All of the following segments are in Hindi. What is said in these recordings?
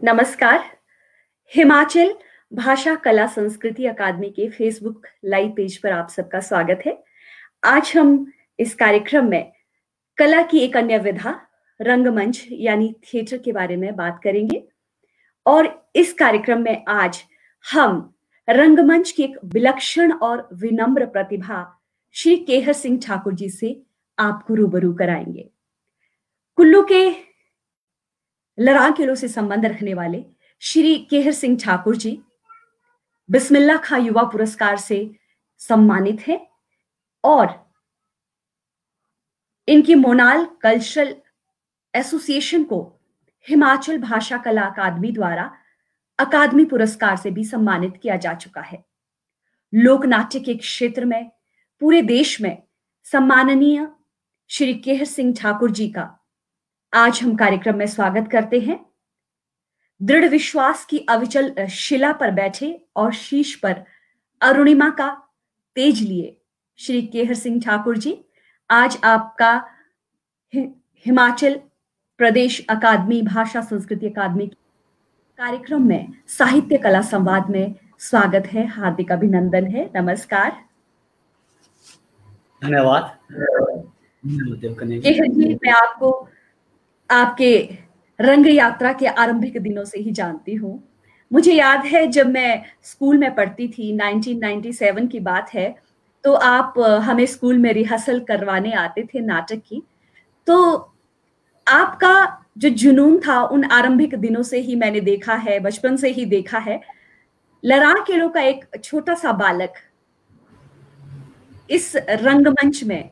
नमस्कार। हिमाचल भाषा कला संस्कृति अकादमी के फेसबुक लाइव पेज पर आप सबका स्वागत है। आज हम इस कार्यक्रम में कला की एक अन्य विधा रंगमंच यानी थिएटर के बारे में बात करेंगे और इस कार्यक्रम में आज हम रंगमंच की एक विलक्षण और विनम्र प्रतिभा श्री केहर सिंह ठाकुर जी से आपको रूबरू कराएंगे। कुल्लू के लरां किलों से संबंध रखने वाले श्री केहर सिंह ठाकुर जी बिस्मिल्लाह खां युवा पुरस्कार से सम्मानित हैं और इनकी मोनाल कल्चरल एसोसिएशन को हिमाचल भाषा कला अकादमी द्वारा अकादमी पुरस्कार से भी सम्मानित किया जा चुका है। लोक नाट्य के क्षेत्र में पूरे देश में सम्माननीय श्री केहर सिंह ठाकुर जी का आज हम कार्यक्रम में स्वागत करते हैं। दृढ़ विश्वास की अविचल शिला पर बैठे और शीश पर अरुणिमा का तेज लिए श्री केहर सिंह ठाकुर जी, आज आपका हिमाचल प्रदेश अकादमी भाषा संस्कृति अकादमी कार्यक्रम में साहित्य कला संवाद में स्वागत है। हार्दिक अभिनंदन है। नमस्कार। धन्यवाद। केहर जी, मैं आपको आपके रंग यात्रा के आरंभिक दिनों से ही जानती हूँ। मुझे याद है जब मैं स्कूल में पढ़ती थी, 1997 की बात है, तो आप हमें स्कूल में रिहर्सल करवाने आते थे नाटक की। तो आपका जो जुनून था उन आरंभिक दिनों से ही मैंने देखा है, बचपन से ही देखा है। लरां किलों का एक छोटा सा बालक इस रंगमंच में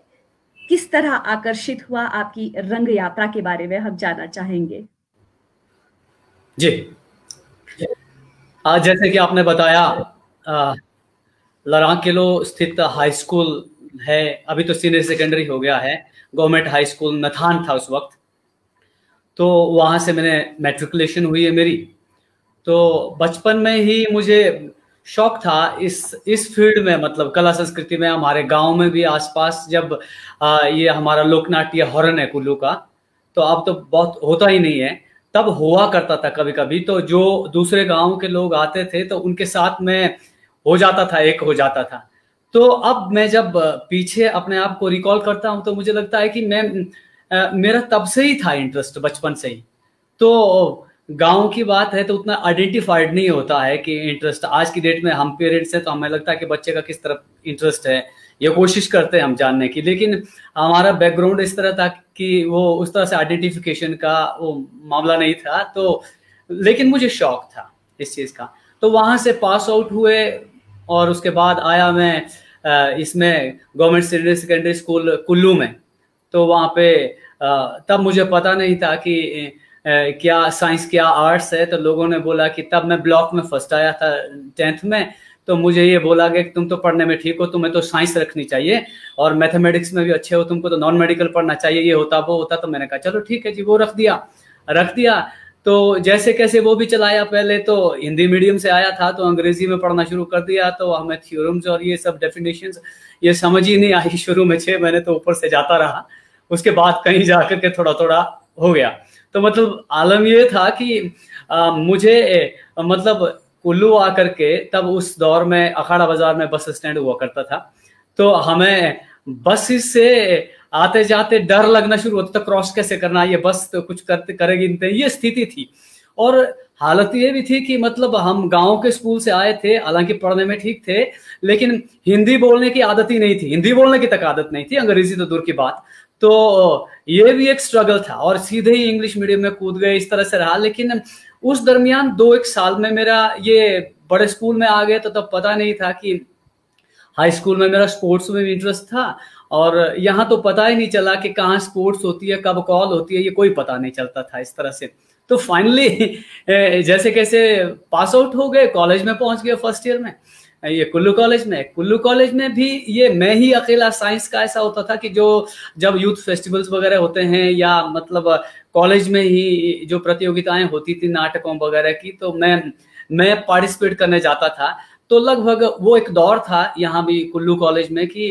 किस तरह आकर्षित हुआ, आपकी रंग यात्रा के बारे में हम जानना चाहेंगे। जी, जैसे कि आपने बताया, लरां किलो स्थित हाई स्कूल है, अभी तो सीनियर सेकेंडरी हो गया है, गवर्नमेंट हाई स्कूल नथान था उस वक्त। तो वहाँ से मैंने मैट्रिकुलेशन हुई है मेरी। तो बचपन में ही मुझे शौक था इस फील्ड में, मतलब कला संस्कृति में। हमारे गांव में भी आसपास जब ये हमारा लोकनाट्य हॉर्न है कुल्लू का, तो अब तो बहुत होता ही नहीं है, तब हुआ करता था कभी कभी। तो जो दूसरे गांव के लोग आते थे तो उनके साथ में हो जाता था, एक हो जाता था। तो अब मैं जब पीछे अपने आप को रिकॉल करता हूं तो मुझे लगता है कि मेरा तब से ही था इंटरेस्ट, बचपन से ही। तो गांव की बात है तो उतना आइडेंटिफाइड नहीं होता है कि इंटरेस्ट। आज की डेट में हम पेरेंट्स हैं तो हमें लगता है कि बच्चे का किस तरफ इंटरेस्ट है, ये कोशिश करते हैं हम जानने की। लेकिन हमारा बैकग्राउंड इस तरह था कि वो उस तरह से आइडेंटिफिकेशन का वो मामला नहीं था। तो लेकिन मुझे शौक था इस चीज़ का। तो वहाँ से पास आउट हुए और उसके बाद आया मैं इसमें government senior secondary school Kullu में। तो वहाँ पे तब मुझे पता नहीं था कि क्या साइंस क्या आर्ट्स है। तो लोगों ने बोला कि तब मैं ब्लॉक में फर्स्ट आया था 10th में, तो मुझे ये बोला गया कि तुम तो पढ़ने में ठीक हो, तुम्हें तो साइंस रखनी चाहिए, और मैथमेटिक्स में भी अच्छे हो, तुमको तो नॉन मेडिकल पढ़ना चाहिए, ये होता वो होता। तो मैंने कहा चलो ठीक है जी, वो रख दिया। तो जैसे कैसे वो भी चलाया। पहले तो हिंदी मीडियम से आया था तो अंग्रेजी में पढ़ना शुरू कर दिया। तो हमें थ्योरम्स और ये सब डेफिनेशंस ये समझ ही नहीं आई शुरू में 6 महीने, तो ऊपर से जाता रहा। उसके बाद कहीं जाकर के थोड़ा थोड़ा हो गया। तो मतलब आलम ये था कि मुझे मतलब कुल्लू आकर के, तब उस दौर में अखाड़ा बाजार में बस स्टैंड हुआ करता था, तो हमें बस से आते जाते डर लगना शुरू होता था, क्रॉस कैसे करना, ये बस तो कुछ करेगी नहीं, ये स्थिति थी। और हालत ये भी थी कि मतलब हम गांव के स्कूल से आए थे, हालांकि पढ़ने में ठीक थे, लेकिन हिंदी बोलने की आदत ही नहीं थी, हिंदी बोलने की तक आदत नहीं थी, अंग्रेजी तो दूर की बात। तो ये भी एक स्ट्रगल था और सीधे ही इंग्लिश मीडियम में कूद गए, इस तरह से रहा। लेकिन उस दरमियान 2-1 साल में मेरा ये बड़े स्कूल में आ गए, तो तब पता नहीं था कि हाई स्कूल में मेरा स्पोर्ट्स में भी इंटरेस्ट था, और यहाँ तो पता ही नहीं चला कि कहाँ स्पोर्ट्स होती है, कब कॉल होती है, ये कोई पता नहीं चलता था इस तरह से। तो फाइनली जैसे कैसे पास आउट हो गए, कॉलेज में पहुंच गए फर्स्ट ईयर में, ये कुल्लू कॉलेज में भी ये मैं ही अकेला साइंस का। ऐसा होता था कि जो जब यूथ फेस्टिवल्स वगैरह होते हैं या मतलब कॉलेज में ही जो प्रतियोगिताएं होती थी नाटकों वगैरह की, तो मैं पार्टिसिपेट करने जाता था। तो लगभग वो एक दौर था यहाँ भी कुल्लू कॉलेज में कि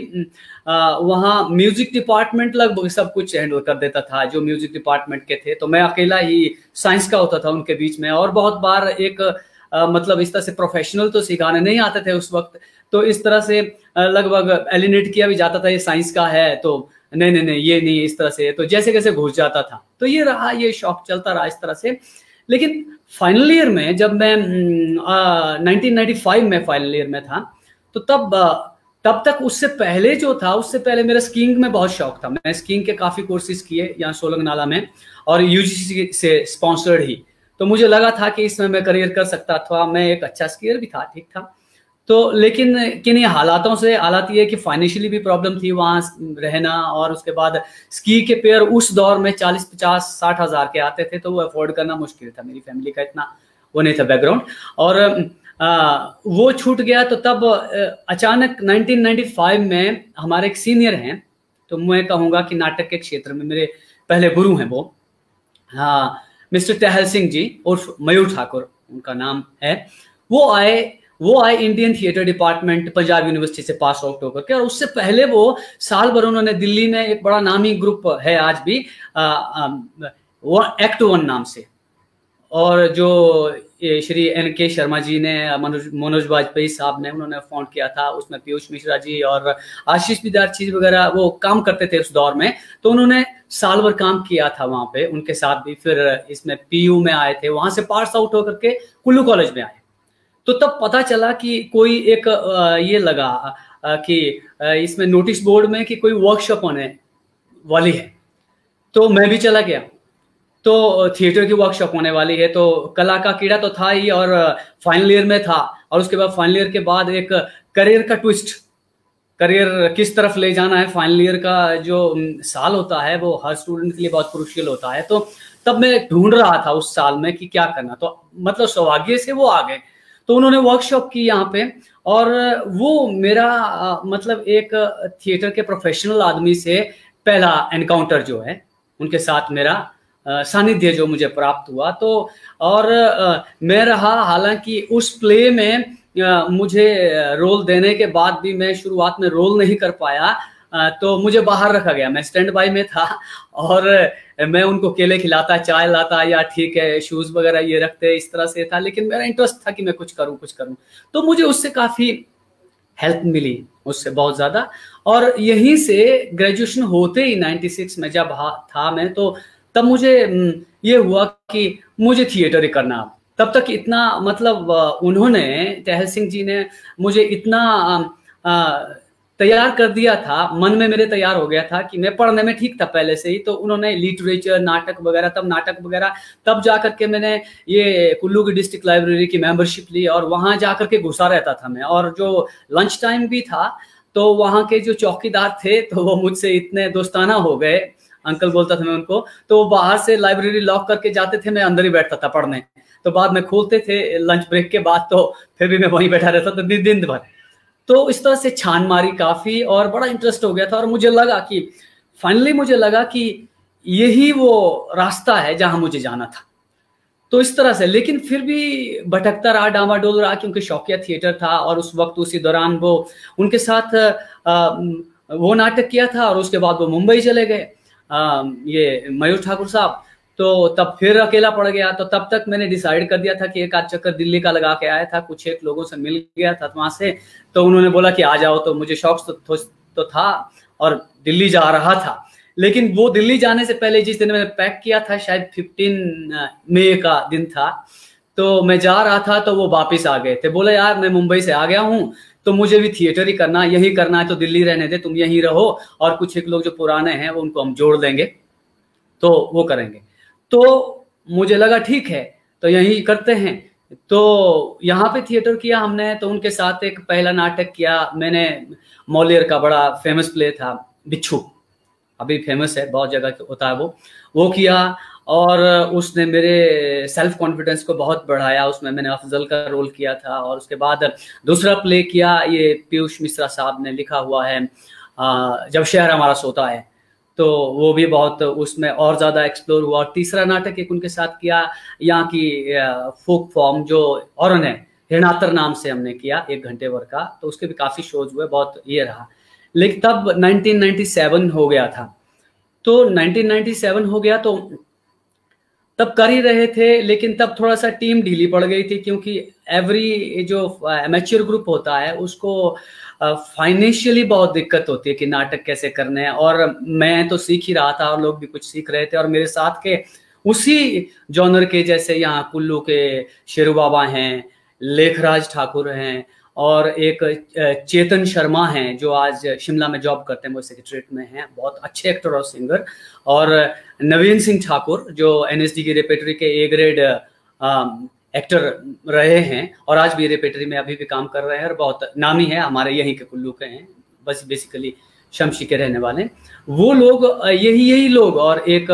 वहाँ म्यूजिक डिपार्टमेंट लगभग सब कुछ हैंडल कर देता था जो म्यूजिक डिपार्टमेंट के थे, तो मैं अकेला ही साइंस का होता था उनके बीच में। और बहुत बार एक मतलब इस तरह से प्रोफेशनल तो सिखाने नहीं आते थे उस वक्त, तो इस तरह से लगभग एलिनेट किया भी जाता था, ये साइंस का है तो नहीं ये नहीं, इस तरह से तो जैसे कैसे घुस जाता था। तो ये रहा, ये शौक चलता रहा इस तरह से। लेकिन फाइनल ईयर में जब मैं 1995 में फाइनल ईयर में था, तो तब तक उससे पहले जो था, उससे पहले मेरा स्कीइंग में बहुत शौक था। मैं स्कीइंग के काफ़ी कोर्सेज किए यहाँ सोलंग नाला में, और यूजीसी से स्पॉन्सर्ड ही। तो मुझे लगा था कि इसमें मैं करियर कर सकता था, मैं एक अच्छा स्कीयर भी था, ठीक था। तो लेकिन किन्हीं हालातों से, हालात ये कि फाइनेंशियली भी प्रॉब्लम थी वहाँ रहना, और उसके बाद स्की के पेयर उस दौर में 40, 50, 60 हज़ार के आते थे, तो वो अफोर्ड करना मुश्किल था। मेरी फैमिली का इतना वो नहीं था बैकग्राउंड, और वो छूट गया। तो तब अचानक 1995 में हमारे एक सीनियर हैं, तो मैं कहूँगा कि नाटक के क्षेत्र में मेरे पहले गुरु हैं वो, हाँ, मिस्टर टहल सिंह जी उर्फ मयूर ठाकुर उनका नाम है। वो आए Indian theatre department Punjab university से पास आउट होकर के, और उससे पहले वो साल भर उन्होंने दिल्ली में एक बड़ा नामी ग्रुप है आज भी, वो एक्ट वन नाम से, और जो श्री NK शर्मा जी ने, मनोज वाजपेयी साहब ने, उन्होंने फाउंड किया था, उसमें पीयूष मिश्रा जी और आशीष विद्यार्थी वगैरह वो काम करते थे उस दौर में। तो उन्होंने साल भर काम किया था वहाँ पे उनके साथ भी। फिर इसमें PU में आए थे, वहां से पास आउट होकर के कुल्लू कॉलेज में आए। तो तब पता चला कि कोई एक ये लगा कि इसमें नोटिस बोर्ड में कि कोई वर्कशॉप होने वाली है। तो मैं भी चला गया, तो थिएटर की वर्कशॉप होने वाली है, तो कला का कीड़ा तो था ही, और फाइनल ईयर में था। और उसके बाद फाइनल ईयर के बाद एक करियर का ट्विस्ट, करियर किस तरफ ले जाना है, फाइनल ईयर का जो साल होता है वो हर स्टूडेंट के लिए बहुत क्रूशियल होता है। तो तब मैं ढूंढ रहा था उस साल में कि क्या करना। तो मतलब सौभाग्य से वो आ गए, तो उन्होंने वर्कशॉप की यहाँ पे, और वो मेरा मतलब एक थिएटर के प्रोफेशनल आदमी से पहला एनकाउंटर जो है, उनके साथ मेरा सानिध्य जो मुझे प्राप्त हुआ। तो और मैं रहा, हालांकि उस प्ले में मुझे रोल देने के बाद भी मैं शुरुआत में रोल नहीं कर पाया, तो मुझे बाहर रखा गया। मैं स्टैंड बाय में था, और मैं उनको केले खिलाता, चाय लाता, या ठीक है शूज वगैरह ये रखते, इस तरह से था। लेकिन मेरा इंटरेस्ट था कि मैं कुछ करूं। तो मुझे उससे काफी हेल्प मिली, उससे बहुत ज्यादा। और यहीं से ग्रेजुएशन होते ही 96 में जब था मैं, तो तब मुझे ये हुआ कि मुझे थिएटर ही करना। तब तक इतना मतलब उन्होंने, टहल सिंह जी ने मुझे इतना तैयार कर दिया था, मन में मेरे तैयार हो गया था कि मैं पढ़ने में ठीक था पहले से ही। तो उन्होंने लिटरेचर, नाटक वगैरह, तब जाकर के मैंने ये कुल्लू की डिस्ट्रिक्ट लाइब्रेरी की मेंबरशिप ली, और वहां जाकर के घुसा रहता था मैं। और जो लंच टाइम भी था, तो वहां के जो चौकीदार थे, तो वो मुझसे इतने दोस्ताना हो गए, अंकल बोलता था मैं उनको। तो बाहर से लाइब्रेरी लॉक करके जाते थे, मैं अंदर ही बैठता था पढ़ने। तो बाद में खोलते थे लंच ब्रेक के बाद, तो फिर भी मैं वहीं बैठा रहता था दिन भर। तो इस तरह से छान मारी काफी, और बड़ा इंटरेस्ट हो गया था। और मुझे लगा कि फाइनली यही वो रास्ता है जहां मुझे जाना था। तो इस तरह से, लेकिन फिर भी भटकता रहा, डामाडोल रहा, क्योंकि शौकिया थिएटर था। और उस वक्त उसी दौरान वो उनके साथ वो नाटक किया था, और उसके बाद वो मुंबई चले गए ये मयूर ठाकुर साहब। तो तब फिर अकेला पड़ गया। तो तब तक मैंने डिसाइड कर दिया था कि एक आध चक्कर दिल्ली का लगा के आया था, कुछ एक लोगों से मिल गया था वहां से। तो उन्होंने बोला कि आ जाओ, तो मुझे शौक तो था, और दिल्ली जा रहा था। लेकिन वो दिल्ली जाने से पहले जिस दिन मैंने पैक किया था, शायद 15 मई का दिन था, तो मैं जा रहा था, तो वो वापिस आ गए थे। बोले यार मैं मुंबई से आ गया हूँ, तो मुझे भी थिएटर ही करना, यही करना है, तो दिल्ली रहने दे, तुम यहीं रहो, और कुछ एक लोग जो पुराने हैं वो उनको हम जोड़ देंगे, तो वो करेंगे। तो मुझे लगा ठीक है, तो यही करते हैं। तो यहाँ पे थिएटर किया हमने। तो उनके साथ एक पहला नाटक किया मैंने, मौलियर का बड़ा फेमस प्ले था बिच्छू, अभी फेमस है, बहुत जगह होता है वो किया। और उसने मेरे सेल्फ कॉन्फिडेंस को बहुत बढ़ाया। उसमें मैंने अफजल का रोल किया था। और उसके बाद दूसरा प्ले किया, ये पीयूष मिश्रा साहब ने लिखा हुआ है, जब शहर हमारा सोता है, तो वो भी बहुत उसमें और ज़्यादा एक्सप्लोर हुआ। और तीसरा नाटक एक उनके साथ किया, यहाँ की फोक फॉर्म जो औरन है, हिरणातर नाम से हमने किया 1 घंटे भर का, तो उसके भी काफी शोज हुए, बहुत ये रहा। लेकिन तब 1997 हो गया था, तो 1997 हो गया तो तब कर ही रहे थे, लेकिन तब थोड़ा सा टीम ढीली पड़ गई थी, क्योंकि एवरी जो एमेच्योर ग्रुप होता है उसको फाइनेंशियली बहुत दिक्कत होती है कि नाटक कैसे करने हैं। और मैं तो सीख ही रहा था और लोग भी कुछ सीख रहे थे, और मेरे साथ के उसी जॉनर के, जैसे यहाँ कुल्लू के शेरू बाबा हैं, लेखराज ठाकुर हैं, और एक चेतन शर्मा हैं जो आज शिमला में जॉब करते हैं, वो सेक्रेटरीट में हैं, बहुत अच्छे एक्टर और सिंगर, और नवीन सिंह ठाकुर जो एनएसडी की रेपेटरी के ए ग्रेड एक्टर रहे हैं और आज भी रेपेटरी में अभी भी काम कर रहे हैं, और बहुत नामी है, हमारे यहीं के कुल्लू के हैं, बस बेसिकली शमशी के रहने वाले। वो लोग यही लोग, और एक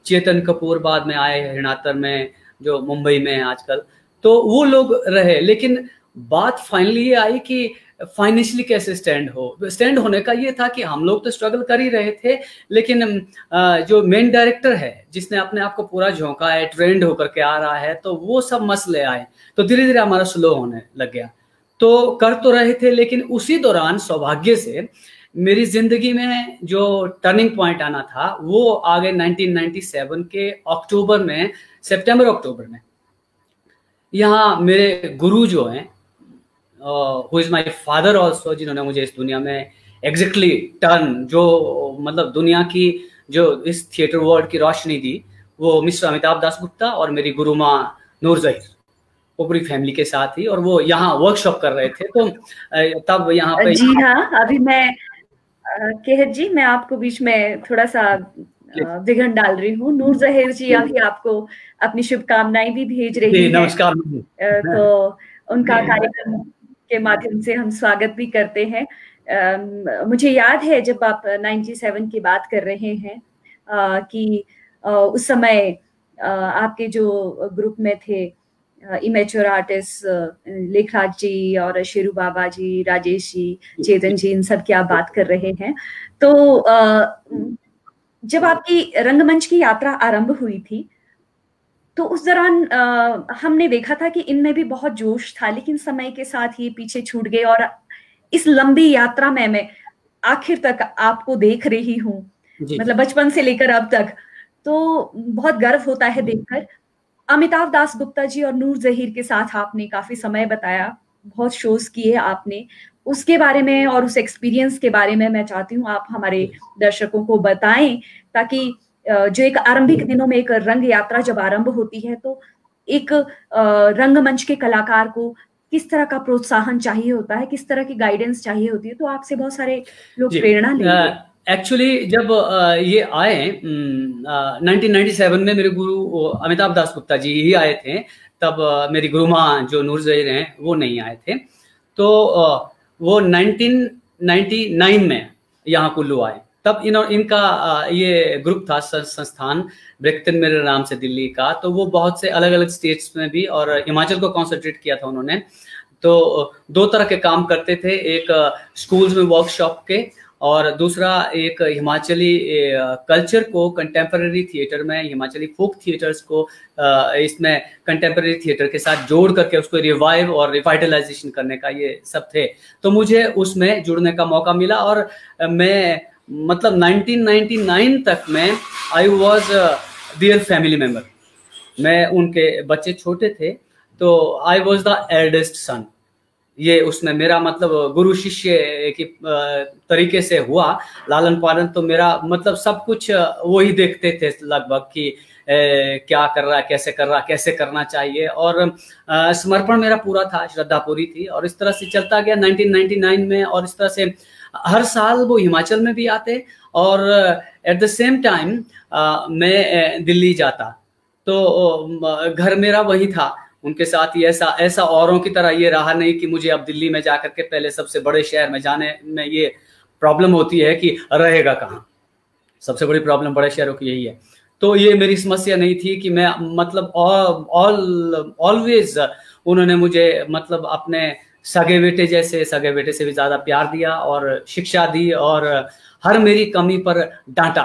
चेतन कपूर बाद में आए हिरणातर में, जो मुंबई में है आजकल, तो वो लोग रहे। लेकिन बात फाइनली ये आई कि फाइनेंशियली कैसे स्टैंड होने का ये था कि हम लोग तो स्ट्रगल कर ही रहे थे, लेकिन जो मेन डायरेक्टर है जिसने अपने आप को पूरा झोंका है, ट्रेंड होकर के आ रहा है, तो वो सब मसले आए, तो धीरे धीरे हमारा स्लो होने लग गया। तो कर तो रहे थे, लेकिन उसी दौरान सौभाग्य से मेरी जिंदगी में जो टर्निंग पॉइंट आना था वो आ गए 1997 के अक्टूबर में, सितंबर अक्टूबर में। यहाँ मेरे गुरु जो हैं, who is my father also, जिन्होंने मुझे इस दुनिया में एग्जैक्टली टर्न, जो मतलब दुनिया की जो इस थिएटर वर्ल्ड की रोशनी दी, वो मिस्टर अमिताभ दास गुप्ता और मेरी गुरु माँ नूर जहीर, वो पूरी फैमिली के साथ ही, और वो यहाँ वर्कशॉप कर रहे थे। तो तब यहाँ पे जी हाँ, अभी मैं केहत जी, मैं आपको बीच में थोड़ा सा विघ्न डाल रही हूँ। नूर जहीर जी अभी आपको अपनी शुभकामनाएं भी भेज रही हैं। नमस्कार। तो उनका कार्यक्रम के माध्यम से हम स्वागत भी करते हैं। मुझे याद है जब आप 97 की बात कर रहे हैं कि उस समय आपके जो ग्रुप में थे इमेच्योर आर्टिस्ट लेखराज जी और शेरू बाबा जी, राजेश जी, चेतन जी, इन सब की आप बात कर रहे हैं। तो जब आपकी रंगमंच की यात्रा आरंभ हुई थी, तो उस दौरान हमने देखा था कि इनमें भी बहुत जोश था, लेकिन समय के साथ ये पीछे छूट गए। और इस लंबी यात्रा में मैं आखिर तक आपको देख रही हूँ, मतलब बचपन से लेकर अब तक, तो बहुत गर्व होता है देखकर। अमिताभ दास गुप्ता जी और नूर जहीर के साथ आपने काफी समय बताया, बहुत शोज किए आपने, उसके बारे में और उस एक्सपीरियंस के बारे में मैं चाहती हूँ आप हमारे दर्शकों को बताएं, ताकि जो एक आरंभिक दिनों में एक रंग यात्रा जब आरंभ होती है, तो एक रंगमंच के कलाकार को किस तरह का प्रोत्साहन चाहिए होता है, किस तरह की गाइडेंस चाहिए होती है, तो आपसे बहुत सारे लोग प्रेरणा लेंगे। एक्चुअली जब ये आए 1997 में, मेरे गुरु अमिताभ दास गुप्ता जी ही आए थे, तब मेरी गुरु माँ जो नूर जहीर हैं वो नहीं आए थे। तो वो 1999 में यहाँ कुल्लू आए, तब इनका ये ग्रुप था, संस्थान ब्रेकटन मेरे नाम से, दिल्ली का। तो वो बहुत से अलग अलग स्टेट्स में भी और हिमाचल को कॉन्सेंट्रेट किया था उन्होंने। तो 2 तरह के काम करते थे, एक स्कूल्स में वर्कशॉप के, और दूसरा एक हिमाचली कल्चर को कंटेम्पररी थिएटर में, हिमाचली फोक थिएटर्स को इसमें कंटेम्पररी थिएटर के साथ जोड़ करके उसको रिवाइव और रिवाइटलाइजेशन करने का ये सब थे। तो मुझे उसमें जुड़ने का मौका मिला, और मैं मतलब 1999 तक में I was their family member. मैं उनके बच्चे छोटे थे, तो I was the eldest son. ये उसमें मेरा मतलब गुरु शिष्य की तरीके से हुआ लालन पालन। तो मेरा मतलब सब कुछ वो ही देखते थे लगभग कि क्या कर रहा है, कैसे कर रहा, कैसे करना चाहिए, और समर्पण मेरा पूरा था, श्रद्धा पूरी थी, और इस तरह से चलता गया 1999 में। और इस तरह से हर साल वो हिमाचल में भी आते, और एट द सेम टाइम मैं दिल्ली जाता, तो घर मेरा वही था उनके साथ ही। ऐसा औरों की तरह ये रहा नहीं कि मुझे अब दिल्ली में जाकर के पहले सबसे बड़े शहर में जाने में ये प्रॉब्लम होती है कि रहेगा कहाँ। सबसे बड़ी प्रॉब्लम बड़े शहरों की यही है। तो ये मेरी समस्या नहीं थी कि मैं मतलब ऑलवेज उन्होंने मुझे मतलब अपने सगे बेटे जैसे, सगे बेटे से भी ज्यादा प्यार दिया और शिक्षा दी, और हर मेरी कमी पर डांटा।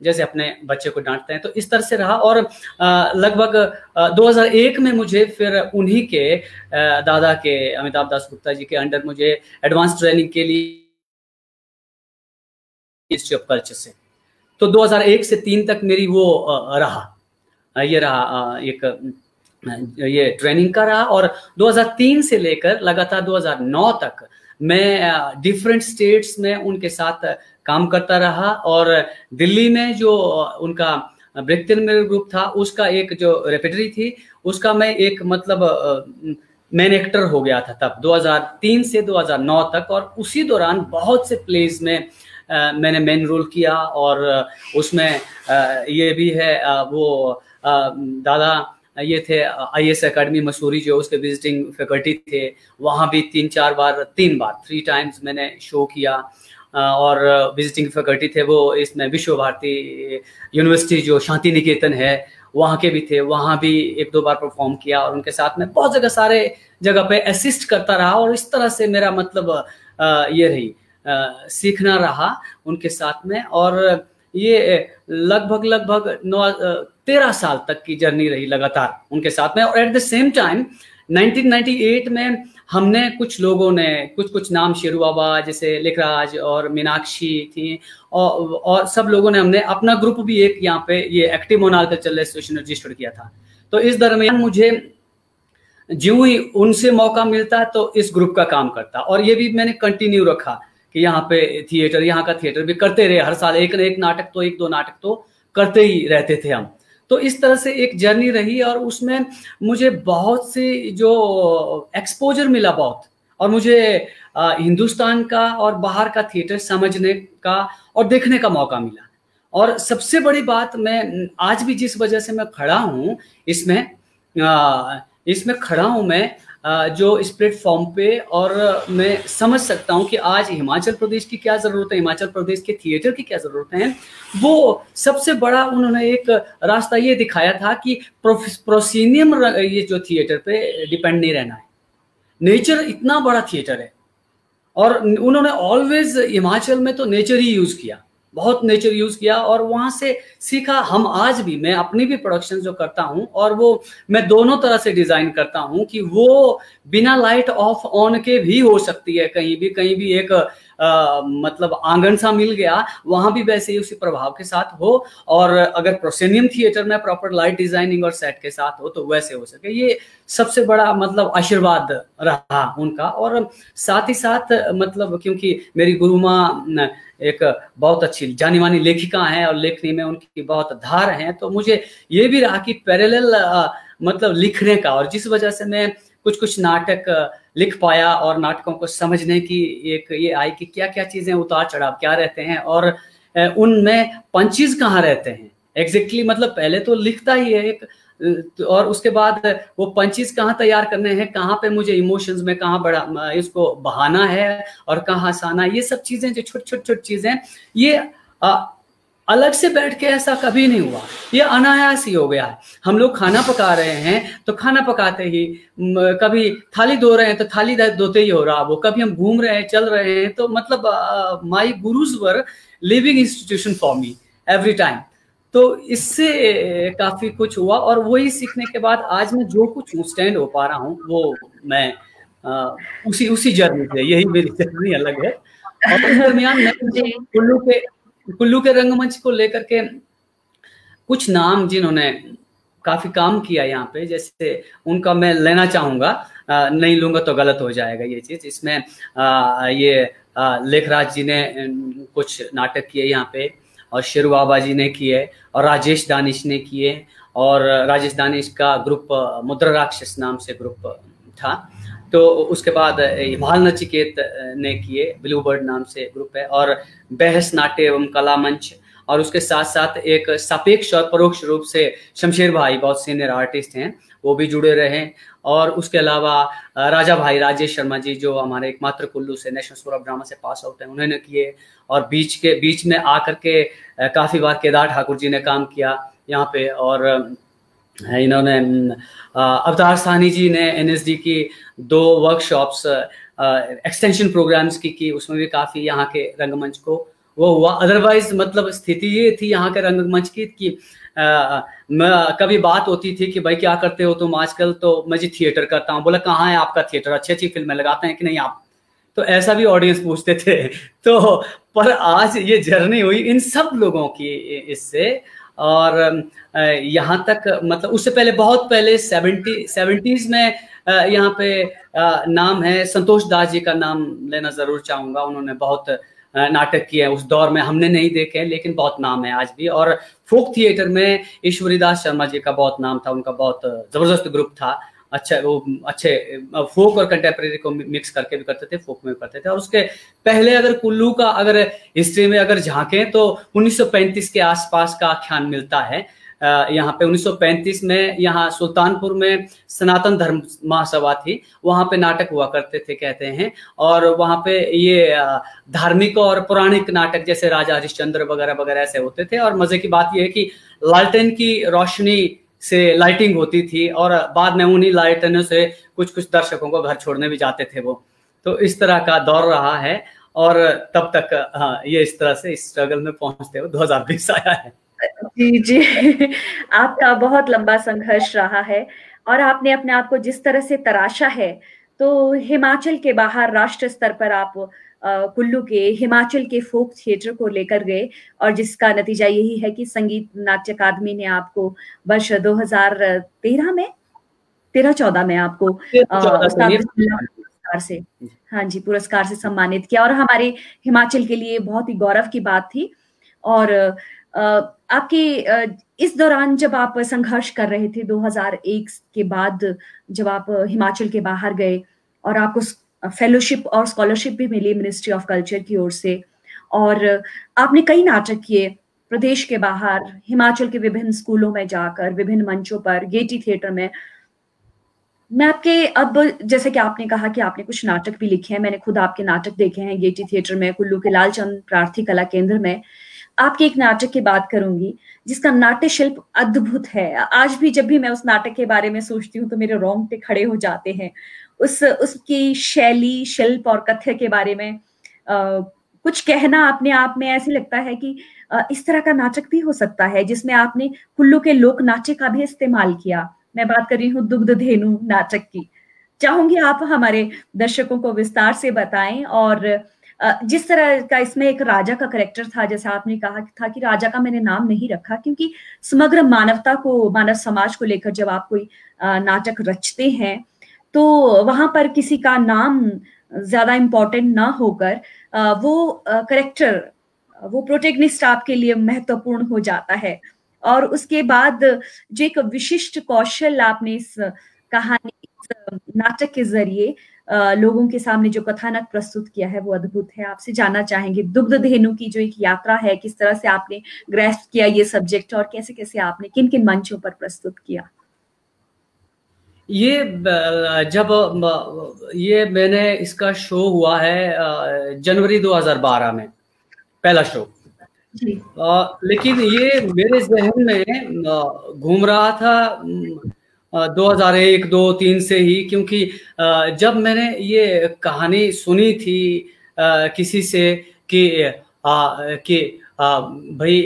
जैसे अपने बच्चे को डांटते हैं, तो इस तरह से रहा। और लगभग 2001 में मुझे फिर उन्हीं के दादा के अमिताभ दास गुप्ता जी के अंडर मुझे एडवांस ट्रेनिंग के लिए हिस्ट्री ऑफ कल्चर से, तो 2001 से 3 तक मेरी वो रहा, ये रहा एक ये ट्रेनिंग का रहा। और 2003 से लेकर लगातार 2009 तक मैं डिफरेंट स्टेट्स में उनके साथ काम करता रहा। और दिल्ली में जो उनका ब्रेकथिन मेरे ग्रुप था, उसका एक जो रेपेटरी थी, उसका मैं एक मतलब मेन एक्टर हो गया था तब 2003 से 2009 तक। और उसी दौरान बहुत से प्लेज में मैंने मेन रोल किया। और उसमें ये भी है वो दादा ये थे IAS एकेडमी मसूरी, जो उसके विजिटिंग फैकल्टी थे, वहाँ भी 3 टाइम्स मैंने शो किया। और विजिटिंग फैकल्टी थे वो इसमें विश्व भारती यूनिवर्सिटी जो शांति निकेतन है, वहाँ के भी थे, वहाँ भी 1-2 बार परफॉर्म किया। और उनके साथ में बहुत जगह सारे जगह पे असिस्ट करता रहा। और इस तरह से मेरा मतलब ये रही सीखना रहा उनके साथ में। और ये लगभग 13 साल तक की जर्नी रही लगातार उनके साथ में। और एट द सेम टाइम 1998 में हमने कुछ लोगों ने कुछ नाम, शेरू बाबा जैसे लेखराज और मीनाक्षी थी, और सब लोगों ने हमने अपना ग्रुप भी एक यहाँ पे ये एक्टिव मोनाल कल्चरल एसोसिएशन रजिस्टर किया था। तो इस दरमियान मुझे ज्यों ही उनसे मौका मिलता तो इस ग्रुप का काम करता। और ये भी मैंने कंटिन्यू रखा कि यहाँ पे थिएटर, यहाँ का थिएटर भी करते रहे। हर साल एक न एक नाटक तो 1-2 नाटक तो करते ही रहते थे हम। तो इस तरह से एक जर्नी रही। और उसमें मुझे बहुत सी जो एक्सपोजर मिला बहुत, और मुझे हिंदुस्तान का और बाहर का थिएटर समझने का और देखने का मौका मिला। और सबसे बड़ी बात, मैं आज भी जिस वजह से मैं खड़ा हूँ इसमें खड़ा हूँ मैं जो इस प्लेटफॉर्म पे, और मैं समझ सकता हूँ कि आज हिमाचल प्रदेश की क्या ज़रूरत है, हिमाचल प्रदेश के थिएटर की क्या ज़रूरत है। वो सबसे बड़ा उन्होंने एक रास्ता ये दिखाया था कि प्रोसीनियम ये जो थिएटर पे डिपेंड नहीं रहना है। नेचर इतना बड़ा थिएटर है, और उन्होंने ऑलवेज हिमाचल में तो नेचर ही यूज़ किया, बहुत नेचर यूज़ किया। और वहाँ से सीखा। हम आज भी, मैं अपनी भी प्रोडक्शन जो करता हूँ, और वो मैं दोनों तरह से डिज़ाइन करता हूँ कि वो बिना लाइट ऑफ ऑन के भी हो सकती है। कहीं भी एक मतलब आंगन सा मिल गया, वहाँ भी वैसे ही उसी प्रभाव के साथ हो। और अगर प्रोसेनियम थिएटर में प्रॉपर लाइट डिजाइनिंग और सेट के साथ हो तो वैसे हो सके। ये सबसे बड़ा मतलब आशीर्वाद रहा उनका। और साथ ही साथ मतलब क्योंकि मेरी गुरु माँ एक बहुत अच्छी जानी मानी लेखिका हैं और लेखनी में उनकी बहुत धार है, तो मुझे ये भी रहा कि पैरेलल मतलब लिखने का, और जिस वजह से मैं कुछ नाटक लिख पाया और नाटकों को समझने की एक ये आई कि क्या क्या चीजें उतार चढ़ाव क्या रहते हैं और उनमें पंचेस कहाँ रहते हैं एग्जैक्टली। मतलब पहले तो लिखता ही है एक, और उसके बाद वो पंचेस कहाँ तैयार करने हैं, कहाँ पे मुझे इमोशंस में कहाँ बड़ा इसको बहाना है और कहाँ हंसाना, ये सब चीजें जो छोटी चीजें, ये अलग से बैठ के ऐसा कभी नहीं हुआ, ये अनायास ही हो गया है। हम लोग खाना पका रहे हैं तो खाना पकाते ही, कभी थाली धो रहे हैं तो थाली धोते ही हो रहा वो, कभी हम घूम रहे हैं चल रहे हैं, तो मतलब my gurus were living institution for me every time. तो इससे काफी कुछ हुआ, और वही सीखने के बाद आज मैं जो कुछ स्टैंड हो पा रहा हूँ वो मैं उसी जर्नी से, यही मेरी जर्नी अलग है। और इस दरमियान मैं कुल्लू के रंगमंच को लेकर के कुछ नाम जिन्होंने काफी काम किया यहाँ पे, जैसे उनका मैं लेना चाहूंगा, नहीं लूंगा तो गलत हो जाएगा ये चीज। इसमें ये लेखराज जी ने कुछ नाटक किए यहाँ पे, और शेरू बाबा जी ने किए, और राजेश दानिश ने किए, और राजेश दानिश का ग्रुप मुद्रा राक्षस नाम से ग्रुप था। तो उसके बाद हिमाल नचिकेत ने किए, ब्लू बर्ड नाम से ग्रुप है, और बहस नाट्य एवं कला मंच, और उसके साथ साथ एक सापेक्ष और परोक्ष रूप से शमशेर भाई बहुत सीनियर आर्टिस्ट हैं, वो भी जुड़े रहे। और उसके अलावा राजा भाई राजेश शर्मा जी जो हमारे एकमात्र कुल्लू से नेशनल स्कूल ऑफ ड्रामा से पास आउट हैं, उन्होंने किए। और बीच में आकर के काफ़ी बार केदार ठाकुर जी ने काम किया यहाँ पे, और इन्होंने अवतार साहनी जी ने NSD की 2 वर्कशॉप्स एक्सटेंशन प्रोग्राम्स की, उसमें भी काफ़ी यहाँ के रंगमंच को वो हुआ। अदरवाइज मतलब स्थिति ये थी यहाँ के रंगमंच की कि कभी बात होती थी कि भाई क्या करते हो तुम आजकल, तो मैं जी थिएटर करता हूँ। बोला कहाँ है आपका थिएटर, अच्छी अच्छी फिल्में लगाते हैं कि नहीं आप? तो ऐसा भी ऑडियंस पूछते थे। तो पर आज ये जर्नी हुई इन सब लोगों की इससे, और यहाँ तक मतलब उससे पहले बहुत पहले 70s में यहाँ पे नाम है संतोष दास जी का नाम लेना जरूर चाहूंगा। उन्होंने बहुत नाटक किए हैं उस दौर में, हमने नहीं देखे लेकिन बहुत नाम है आज भी। और फोक थिएटर में ईश्वरीदास शर्मा जी का बहुत नाम था, उनका बहुत जबरदस्त ग्रुप था। अच्छा, वो अच्छे फोक और कंटेम्प्रेरी को मिक्स करके भी करते थे, फोक में भी करते थे। और उसके पहले अगर कुल्लू का अगर हिस्ट्री में अगर झांकें तो 1935 के आसपास का आख्यान मिलता है। यहाँ पे 1935 में यहाँ सुल्तानपुर में सनातन धर्म महासभा थी, वहां पे नाटक हुआ करते थे कहते हैं। और वहां पे ये धार्मिक और पौराणिक नाटक जैसे राजा हरिश्चंद्र वगैरह वगैरह ऐसे होते थे। और मजे की बात यह है कि लालटेन की रोशनी से लाइटिंग होती थी, और बाद में उन्हीं लालटेनों से कुछ कुछ दर्शकों को घर छोड़ने भी जाते थे वो। तो इस तरह का दौर रहा है, और तब तक ये इस तरह से इस स्ट्रगल में पहुंचते हुए 2020 आया है। जी जी। आपका बहुत लंबा संघर्ष रहा है, और आपने अपने आप को जिस तरह से तराशा है, तो हिमाचल के बाहर राष्ट्र स्तर पर आप कुल्लू के हिमाचल के फोक थिएटर को लेकर गए, और जिसका नतीजा यही है कि संगीत नाट्य अकादमी ने आपको वर्ष 2013 में 13-14 में आपको पुरस्कार से, हाँ जी, पुरस्कार से सम्मानित किया, और हमारे हिमाचल के लिए बहुत ही गौरव की बात थी। और आपके इस दौरान जब आप संघर्ष कर रहे थे 2001 के बाद, जब आप हिमाचल के बाहर गए और आपको फेलोशिप और स्कॉलरशिप भी मिली मिनिस्ट्री ऑफ कल्चर की ओर से, और आपने कई नाटक किए प्रदेश के बाहर, हिमाचल के विभिन्न स्कूलों में जाकर, विभिन्न मंचों पर, गेटी थिएटर में। मैं आपके, अब जैसे कि आपने कहा कि आपने कुछ नाटक भी लिखे हैं, मैंने खुद आपके नाटक देखे हैं गेटी थिएटर में, कुल्लू के लालचंद प्रार्थी कला केंद्र में। आपके एक नाटक की बात करूंगी जिसका नाट्य शिल्प अद्भुत है। आज भी जब भी मैं उस नाटक के बारे में सोचती हूँ तो मेरे रोंगटे खड़े हो जाते हैं। उसकी शैली, शिल्प और कथ्य के बारे में कुछ कहना अपने आप में ऐसे लगता है कि इस तरह का नाटक भी हो सकता है जिसमें आपने कुल्लू के लोक नाट्य का भी इस्तेमाल किया। मैं बात कर रही हूँ दुग्धधेनु नाटक की। चाहूंगी आप हमारे दर्शकों को विस्तार से बताएं, और जिस तरह का इसमें एक राजा का कैरेक्टर था, जैसा आपने कहा था कि राजा का मैंने नाम नहीं रखा, क्योंकि समग्र मानवता को, मानव समाज को लेकर जब आप कोई नाटक रचते हैं तो वहां पर किसी का नाम ज्यादा इम्पोर्टेंट ना होकर वो कैरेक्टर, वो प्रोटेगनिस्ट आपके लिए महत्वपूर्ण हो जाता है। और उसके बाद जो एक विशिष्ट कौशल आपने इस कहानी, इस नाटक के जरिए लोगों के सामने जो कथानक प्रस्तुत किया है वो अद्भुत है। आपसे जानना चाहेंगे दुग्धधेनु की जो एक यात्रा है, किस तरह से आपने ग्रैस्प किया ये सब्जेक्ट, और कैसे कैसे आपने किन किन मंचों पर प्रस्तुत किया? ये जब ये मैंने इसका शो हुआ है जनवरी 2012 में, पहला शो। लेकिन ये मेरे जहन में घूम रहा था 2001, 2, 3 से ही, क्योंकि जब मैंने ये कहानी सुनी थी किसी से कि भाई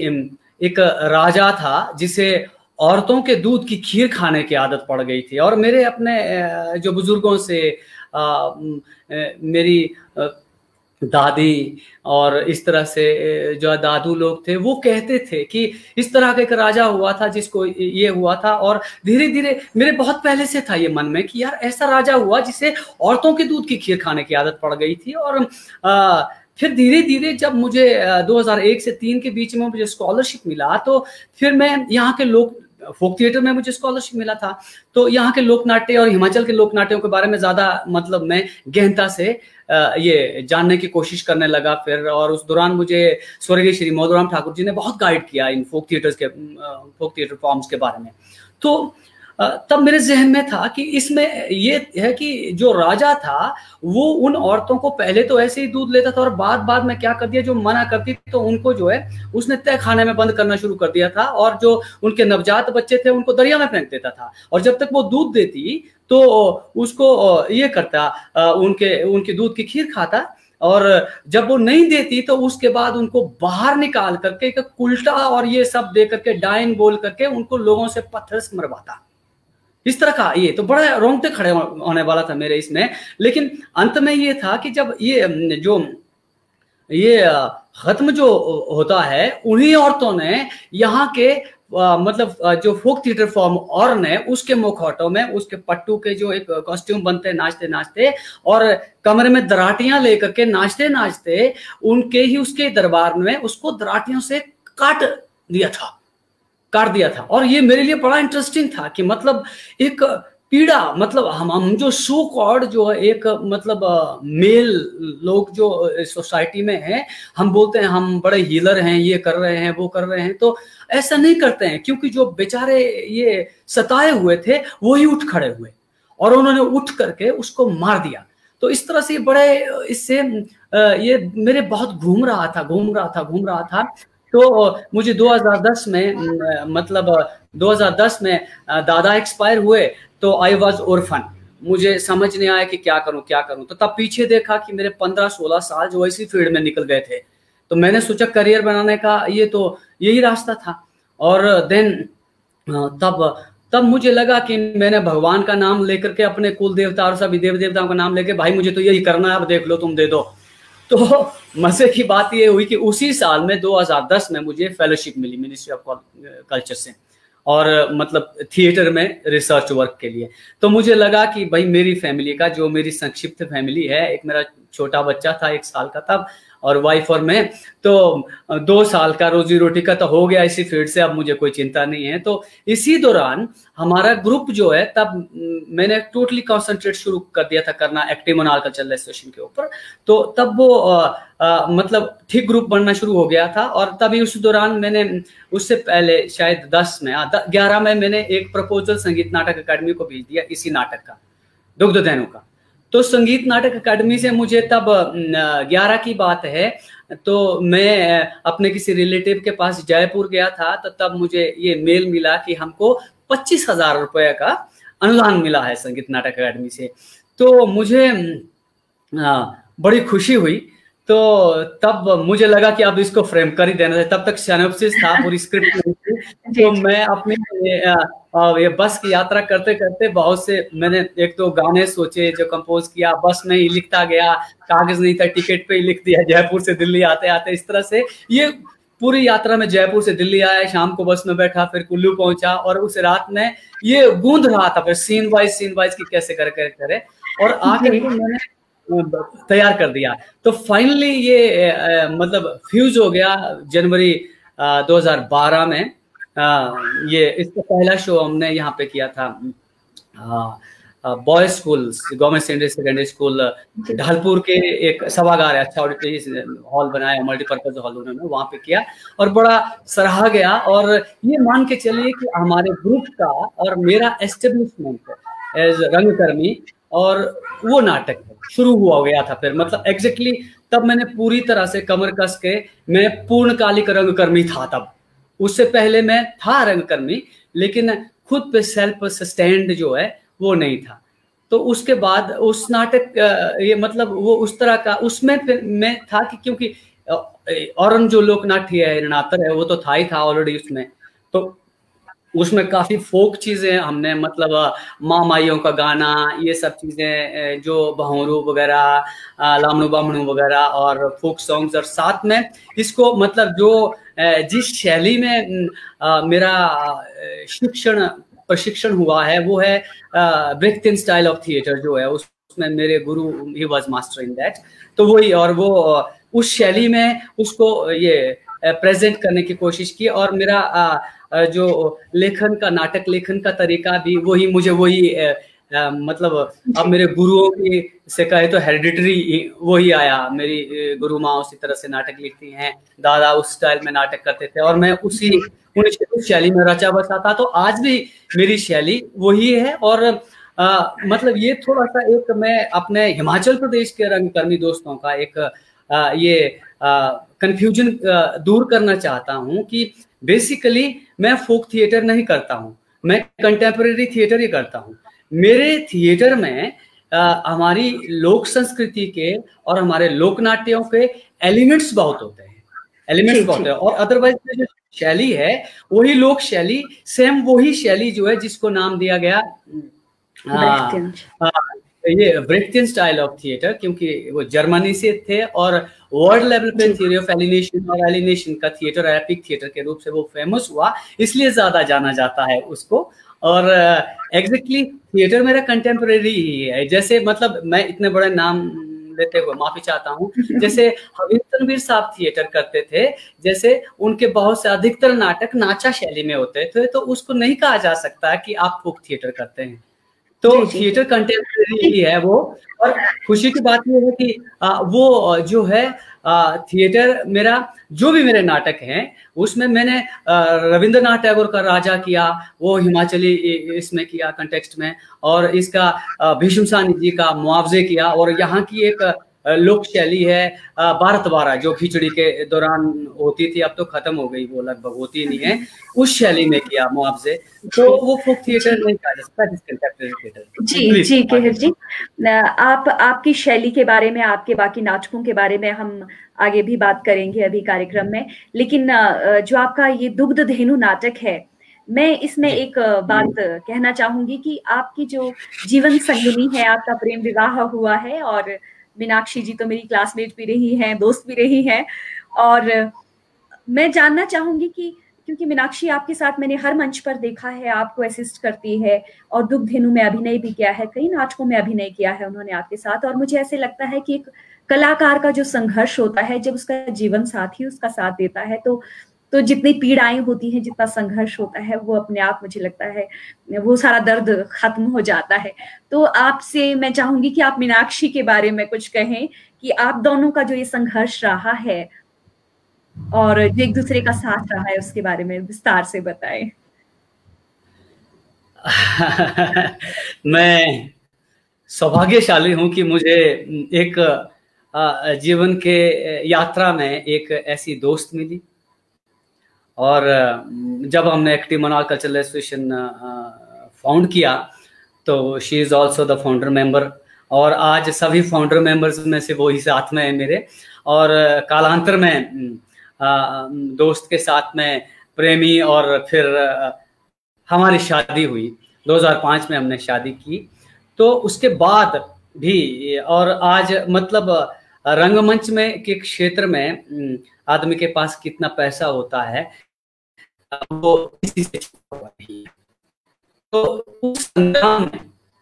एक राजा था जिसे औरतों के दूध की खीर खाने की आदत पड़ गई थी। और मेरे अपने जो बुजुर्गों से मेरी दादी और इस तरह से जो दादू लोग थे वो कहते थे कि इस तरह का एक राजा हुआ था जिसको ये हुआ था। और धीरे धीरे मेरे बहुत पहले से था ये मन में कि यार ऐसा राजा हुआ जिसे औरतों के दूध की खीर खाने की आदत पड़ गई थी। और फिर धीरे धीरे जब मुझे 2001 से 3 के बीच में मुझे स्कॉलरशिप मिला, तो फिर मैं यहाँ के लोक फोक थिएटर में मुझे स्कॉलरशिप मिला था, तो यहाँ के लोक नाट्य और हिमाचल के लोक नाट्यों के बारे में ज्यादा मतलब मैं गहनता से ये जानने की कोशिश करने लगा फिर। और उस दौरान मुझे स्वर्गीय श्री मधुराम ठाकुर जी ने बहुत गाइड किया इन फोक थिएटर फॉर्म्स के बारे में। तो तब मेरे जहन में था कि इसमें ये है कि जो राजा था वो उन औरतों को पहले तो ऐसे ही दूध लेता था और बाद में क्या कर दिया, जो मना करती तो उनको जो है उसने तय खाने में बंद करना शुरू कर दिया था। और जो उनके नवजात बच्चे थे उनको दरिया में फेंक देता था। और जब तक वो दूध देती तो उसको ये करता, उनके दूध की खीर खाता, और जब वो नहीं देती तो उसके बाद उनको बाहर निकाल करके एक उल्टा और ये सब दे करके डाइन बोल करके उनको लोगों से पत्थर से मरवाता। इस तरह का, ये तो बड़ा रोंगटे खड़े होने वाला था मेरे इसमें। लेकिन अंत में ये था कि जब ये खत्म जो होता है, उन्हीं औरतों ने यहाँ के मतलब जो फोक थिएटर फॉर्म और ने उसके मुखौटों में उसके पट्टू के जो एक कॉस्ट्यूम बनते नाचते नाचते और कमरे में दराटियां लेकर के नाचते नाचते उनके ही उसके दरबार में उसको दराटियों से काट दिया था। और ये मेरे लिए बड़ा इंटरेस्टिंग था कि मतलब एक पीड़ा, मतलब हम जो सो कॉल्ड जो एक मतलब मेल लोग जो सोसाइटी में हैं, हम बोलते हैं हम बड़े हीलर हैं, ये कर रहे हैं वो कर रहे हैं, तो ऐसा नहीं करते हैं, क्योंकि जो बेचारे ये सताए हुए थे वो ही उठ खड़े हुए और उन्होंने उठ करके उसको मार दिया। तो इस तरह से बड़े इससे ये मेरे बहुत घूम रहा था। तो मुझे 2010 में मतलब 2010 में दादा एक्सपायर हुए, तो आई वॉज ऑर्फन। मुझे समझ नहीं आया कि क्या करूं। तो तब पीछे देखा कि मेरे 15-16 साल जो इसी फील्ड में निकल गए थे। तो मैंने सोचा करियर बनाने का ये तो यही रास्ता था। और देन तब मुझे लगा कि मैंने भगवान का नाम लेकर के अपने कुल देवता और सभी देव देवताओं का नाम लेके, भाई मुझे तो यही करना है, अब देख लो तुम दे दो। तो मजे की बात ये हुई कि उसी साल में 2010 में मुझे फेलोशिप मिली मिनिस्ट्री ऑफ कल्चर से, और मतलब थिएटर में रिसर्च वर्क के लिए। तो मुझे लगा कि भाई मेरी फैमिली का, जो मेरी संक्षिप्त फैमिली है, एक मेरा छोटा बच्चा था 1 साल का तब, और वाइफ और मैं, तो 2 साल का रोजी रोटी का तो हो गया इसी फील्ड से, अब मुझे कोई चिंता नहीं है। तो इसी दौरान हमारा ग्रुप जो है, तब मैंने टोटली कॉन्सेंट्रेट शुरू कर दिया था करना एक्टिव मोनाल कल्चरल एसोसिएशन के ऊपर। तो तब वो मतलब ठीक ग्रुप बनना शुरू हो गया था। और तभी उस दौरान मैंने, उससे पहले शायद 11 में मैंने एक प्रपोजल संगीत नाटक अकादमी को भेज दिया, इसी नाटक का, दुग्धधेनु का। तो संगीत नाटक अकादमी से मुझे तब 11 की बात है, तो मैं अपने किसी रिलेटिव के पास जयपुर गया था, तो तब मुझे ये मेल मिला कि हमको 25,000 रुपए का अनुदान मिला है संगीत नाटक अकादमी से। तो मुझे बड़ी खुशी हुई। तो तब मुझे लगा कि अब इसको फ्रेम कर ही देना है। तब तक सिनॉप्सिस था, पूरी स्क्रिप्ट नहीं थी। तो मैं अपनी ये बस की यात्रा करते करते बहुत से मैंने एक तो गाने सोचे जो कंपोज किया, बस में ही लिखता गया, कागज नहीं था, टिकट पे ही लिख दिया, जयपुर से दिल्ली आते आते। इस तरह से ये पूरी यात्रा में जयपुर से दिल्ली आया, शाम को बस में बैठा, फिर कुल्लू पहुंचा, और उस रात में ये गूंद रहा था फिर सीन वाइज की कैसे करे, और आकर के मैंने तैयार कर दिया। तो फाइनली ये मतलब फ्यूज हो गया जनवरी 2012 में। ये इसका पहला शो हमने यहाँ पे किया था boys school, government secondary school Dhalpur के एक सभागार है, अच्छा हॉल बनाया, मल्टीपर्पज हॉल उन्होंने वहां पे किया, और बड़ा सराहा गया। और ये मान के चलिए कि हमारे ग्रुप का और मेरा एस्टेब्लिशमेंट एज रंगकर्मी और वो नाटक शुरू हुआ गया था फिर, मतलब एग्जैक्टली तब मैंने पूरी तरह से कमर कस के, मैं पूर्णकालिक रंगकर्मी था तब। उससे पहले मैं था रंगकर्मी, लेकिन खुद पे सेल्फ सस्टेन्ड जो है वो नहीं था। तो उसके बाद उस नाटक ये मतलब वो उस तरह का उसमें फिर मैं था कि क्योंकि और जो लोकनाट्य है, नातर है, वो तो था ही था ऑलरेडी उसमें। तो उसमें काफी फोक चीजें हमने, मतलब माँ माइयों का गाना, ये सब चीजें जो बहुरू वगैरह, लामनू बामनू वगैरह, और फोक सॉन्ग्स, और साथ में इसको मतलब जो जिस शैली में मेरा प्रशिक्षण हुआ है वो है Brechtian style of theatre जो है, उसमें मेरे गुरु ही वाज मास्टर इन दैट। तो वही, और वो उस शैली में उसको ये प्रेजेंट करने की कोशिश की। और मेरा जो लेखन का, नाटक लेखन का तरीका भी वही मतलब अब मेरे गुरुओं की से कहे तो हेरिडिटरी वही आया। मेरी गुरु माँ उसी तरह से नाटक लिखती हैं, दादा उस स्टाइल में नाटक करते थे, और मैं उस शैली में रचा बसा था। तो आज भी मेरी शैली वही है। और मतलब ये थोड़ा सा एक मैं अपने हिमाचल प्रदेश के रंगकर्मी दोस्तों का एक ये कंफ्यूजन दूर करना चाहता हूँ कि बेसिकली मैं फोक थिएटर नहीं करता हूँ, मैं कंटेम्परेरी थिएटर ही करता हूँ। मेरे थिएटर में हमारी लोक संस्कृति के और हमारे लोक नाट्यों के एलिमेंट्स बहुत होते हैं, और अदरवाइज जो शैली है वही लोक शैली, सेम वही शैली जो है जिसको नाम दिया गया ये ब्रेख्टियन स्टाइल ऑफ थिएटर, क्योंकि वो जर्मनी से थे और वर्ल्ड लेवल पे थियरी ऑफ एलिनेशन और एलिनेशन का थिएटर, एपिक थिएटर के रूप से वो फेमस हुआ, इसलिए ज्यादा जाना जाता है उसको। और एग्जैक्टली थिएटर मेरा कंटेम्परेरी ही है। जैसे मतलब मैं इतने बड़े नाम लेते हुए माफी चाहता हूँ, जैसे हवीर तनवीर साहब थिएटर करते थे, जैसे उनके बहुत से अधिकतर नाटक नाचा शैली में होते थे, तो उसको नहीं कहा जा सकता कि आप फोक थिएटर करते हैं। तो थिएटर कंटेम्परेरी ही है वो। और खुशी की बात ये है कि वो जो है थिएटर मेरा, जो भी मेरे नाटक हैं उसमें मैंने रविंद्रनाथ टैगोर का राजा किया, वो हिमाचली इसमें किया कंटेक्स्ट में, और इसका भीष्म सानी जी का मुआवजे किया, और यहाँ की एक लोक शैली है भारत वारा जो खिचड़ी के दौरान होती थी, अब तो खत्म हो गई, वो लगभग होती नहीं है, उस शैली में किया मुआवजे। तो वो फोक थिएटर नहीं कहा जा सकता। जी जी केहर जी, आप आपकी शैली के बारे में, आपके बाकी नाटकों के बारे में हम आगे भी बात करेंगे अभी कार्यक्रम में, लेकिन जो आपका ये दुग्ध धेनु नाटक है, मैं इसमें एक बात कहना चाहूंगी कि आपकी जो जीवन संगिनी है, आपका प्रेम विवाह हुआ है, और मीनाक्षी जी तो मेरी क्लासमेट भी रही हैं, दोस्त भी रही हैं, और मैं जानना चाहूंगी कि क्योंकि मीनाक्षी आपके साथ मैंने हर मंच पर देखा है, आपको असिस्ट करती है, और दुग्ध धेनु में अभिनय भी किया है, कई नाटकों में अभिनय किया है उन्होंने आपके साथ, और मुझे ऐसे लगता है कि एक कलाकार का जो संघर्ष होता है, जब उसका जीवन साथी उसका साथ देता है, तो जितनी पीड़ाएं होती हैं, जितना संघर्ष होता है, वो अपने आप मुझे लगता है वो सारा दर्द खत्म हो जाता है। तो आपसे मैं चाहूंगी कि आप मीनाक्षी के बारे में कुछ कहें कि आप दोनों का जो ये संघर्ष रहा है और जो एक दूसरे का साथ रहा है, उसके बारे में विस्तार से बताएं। मैं सौभाग्यशाली हूं कि मुझे एक जीवन के यात्रा में एक ऐसी दोस्त मिली, और जब हमने एक्टिव मनाल कल्चरल एसोसिएशन फाउंड किया तो she is also the founder member, और आज सभी फाउंडर मेंबर्स में से वो ही साथ में है मेरे, और कालांतर में दोस्त के साथ में प्रेमी, और फिर हमारी शादी हुई 2005 में, हमने शादी की। तो उसके बाद भी, और आज मतलब रंगमंच में के क्षेत्र में आदमी के पास कितना पैसा होता है वो इसी से छुपा हुआ नहीं है। तो उस संग्राम में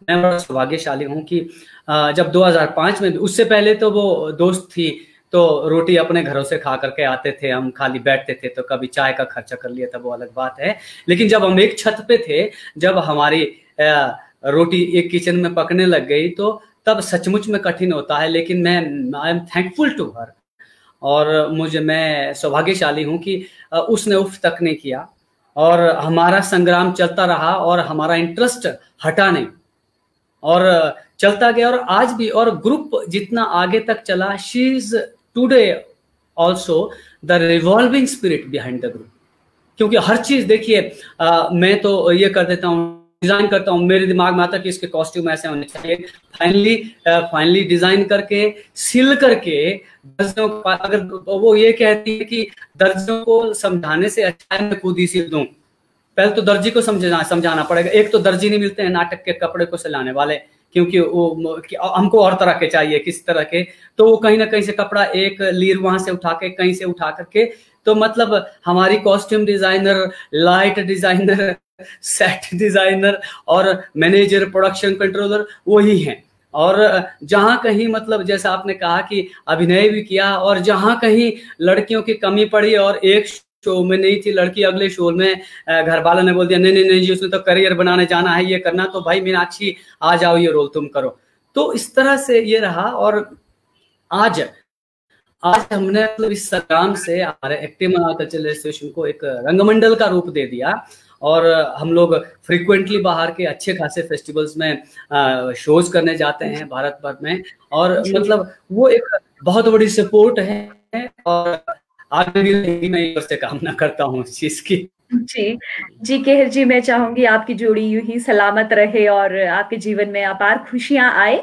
मैं बड़ा सौभाग्यशाली हूँ कि जब 2005 में, उससे पहले तो वो दोस्त थी, तो रोटी अपने घरों से खा करके आते थे, हम खाली बैठते थे, तो कभी चाय का खर्चा कर लिया था, वो अलग बात है। लेकिन जब हम एक छत पे थे, जब हमारी रोटी एक किचन में पकने लग गई, तो तब सचमुच में कठिन होता है। लेकिन मैं I am thankful to her, और मैं सौभाग्यशाली हूँ कि उसने उफ तक नहीं किया, और हमारा संग्राम चलता रहा, और हमारा इंटरेस्ट हटा नहीं, और चलता गया, और आज भी, और ग्रुप जितना आगे तक चला, she is today also the revolving spirit behind the group. क्योंकि हर चीज देखिए, मैं तो ये कर देता हूँ, डिजाइन करता हूँ, मेरे दिमाग में आता कि इसके कॉस्ट्यूम ऐसे होने चाहिए, फाइनली डिजाइन करके, सिल करके, दर्जियों को, अगर वो ये कहती है कि दर्जियों को समझाने से अच्छा है मैं खुद ही सिल दूं, पहले तो दर्जी को समझाना पड़ेगा। एक तो दर्जी नहीं मिलते हैं नाटक के कपड़े को सिलाने वाले, क्योंकि वो हमको और तरह के चाहिए, किस तरह के, तो वो कहीं ना कहीं से कपड़ा एक लीर वहां से उठा के, कहीं से उठा करके, तो मतलब हमारी costume designer, light designer, set designer और मैनेजर, प्रोडक्शन कंट्रोलर वही हैं। और जहां कहीं मतलब जैसा आपने कहा कि अभिनय भी किया, और जहां कहीं लड़कियों की कमी पड़ी और एक शो में नहीं थी लड़की, अगले शो में घर वालों ने बोल दिया नहीं नहीं नहीं जी, उसने तो करियर बनाने जाना है, ये करना, तो भाई मीनाक्षी आ जाओ, ये रोल तुम करो। तो इस तरह से ये रहा, और आज हमने मतलब इस संग्राम से हमारे एक्टिव मनाल कल्चरल एसोसिएशन को एक रंगमंडल का रूप दे दिया, और हम लोग फ्रीक्वेंटली बाहर के अच्छे खासे फेस्टिवल्स में शोज करने जाते हैं भारत भर में, और मतलब वो एक बहुत बड़ी सपोर्ट है, और आगे भी मैं से कामना करता हूँ इस चीज की। जी, जी केहर जी, मैं चाहूंगी आपकी जोड़ी यूं ही सलामत रहे और आपके जीवन में अपार खुशियां आए।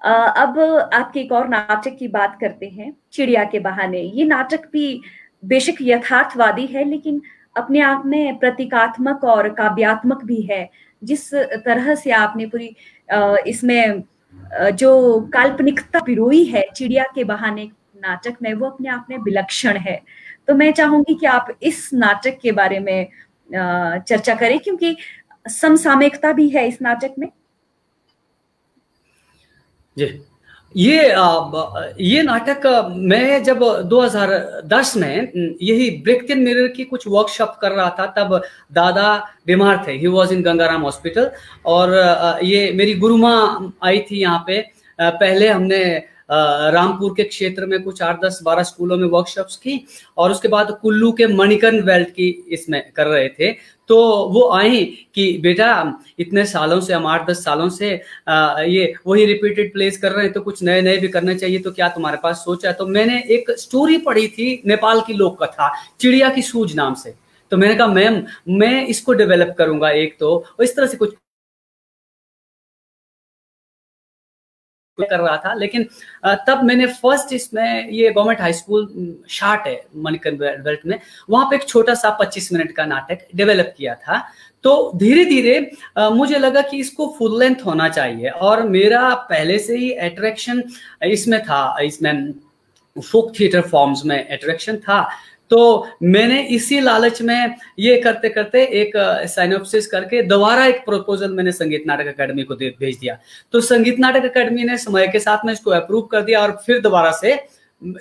अब आपके एक और नाटक की बात करते हैं, चिड़िया के बहाने। ये नाटक भी बेशक यथार्थवादी है, लेकिन अपने आप में प्रतीकात्मक और काव्यात्मक भी है। जिस तरह से आपने पूरी इसमें जो काल्पनिकता पिरोई है चिड़िया के बहाने नाटक में, वो अपने आप में विलक्षण है। तो मैं चाहूंगी कि आप इस नाटक के बारे में चर्चा करें, क्योंकि समसामयिकता भी है इस नाटक में। जी, ये नाटक मैं जब 2010 में यही ब्रेक इन मिरर की कुछ वर्कशॉप कर रहा था, तब दादा बीमार थे, he was in Gangaram hospital, और ये मेरी गुरु माँ आई थी यहाँ पे। पहले हमने रामपुर के क्षेत्र में कुछ 8-10-12 स्कूलों में वर्कशॉप्स की, और उसके बाद कुल्लू के मणिकर्ण बेल्ट की इसमें कर रहे थे। तो वो आई कि बेटा इतने सालों से हम 8-10 सालों से ये वही रिपीटेड प्लेस कर रहे हैं, तो कुछ नए नए भी करने चाहिए, तो क्या तुम्हारे पास सोचा है? तो मैंने एक स्टोरी पढ़ी थी नेपाल की लोक कथा चिड़िया की सूझ नाम से। तो मैंने कहा मैम मैं इसको डेवलप करूंगा, एक तो इस तरह से कुछ कर रहा था। लेकिन तब मैंने फर्स्ट इसमें ये गवर्नमेंट हाई स्कूल शार्ट है मणिकर्ण बेल्ट में, वहां पे एक छोटा सा 25 मिनट का नाटक डेवलप किया था। तो धीरे धीरे मुझे लगा कि इसको फुल लेंथ होना चाहिए, और मेरा पहले से ही अट्रैक्शन इसमें था, इसमें फोक थिएटर फॉर्म्स में अट्रैक्शन था। तो मैंने इसी लालच में ये करते करते एक साइनोप्सिस करके दोबारा एक प्रपोजल मैंने संगीत नाटक अकेडमी को भेज दिया। तो संगीत नाटक अकेडमी ने समय के साथ में इसको अप्रूव कर दिया, और फिर दोबारा से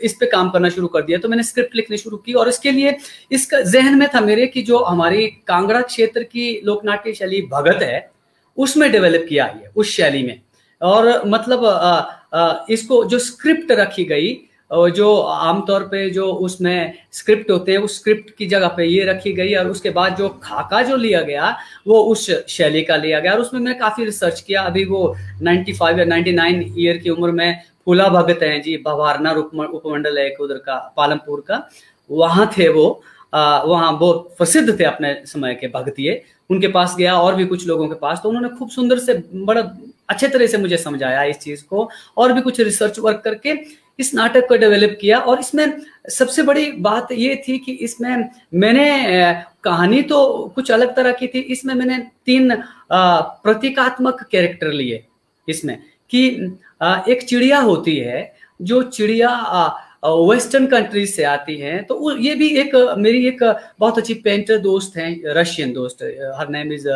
इस पे काम करना शुरू कर दिया। तो मैंने स्क्रिप्ट लिखनी शुरू की, और इसके लिए इसका जहन में था मेरे कि जो हमारी कांगड़ा क्षेत्र की लोकनाट्य शैली भगत है उसमें डेवलप किया है उस शैली में। और मतलब इसको जो स्क्रिप्ट रखी गई, जो आमतौर पे जो उसमें स्क्रिप्ट होते हैं उस स्क्रिप्ट की जगह पे ये रखी गई, और उसके बाद जो खाका जो लिया गया वो उस शैली का लिया गया। और उसमें मैं काफी रिसर्च किया। अभी वो 95 या 99 ईयर की उम्र में फूला भगत हैं जी, भवारना उपमंडल है उधर का, पालमपुर का, वहां थे वो। वहां बहुत प्रसिद्ध थे अपने समय के भगतिये। उनके पास गया और भी कुछ लोगों के पास, तो उन्होंने खूब सुंदर से बड़ा अच्छे तरह से मुझे समझाया इस चीज को, और भी कुछ रिसर्च वर्क करके इस नाटक को डेवलप किया। और इसमें सबसे बड़ी बात ये थी कि इसमें मैंने कहानी तो कुछ अलग तरह की थी, इसमें मैंने 3 प्रतीकात्मक कैरेक्टर लिए इसमें, कि एक चिड़िया होती है, जो चिड़िया वेस्टर्न कंट्रीज से आती हैं। तो ये भी एक मेरी एक बहुत अच्छी पेंटर दोस्त हैं, रशियन दोस्त, हर नेम इज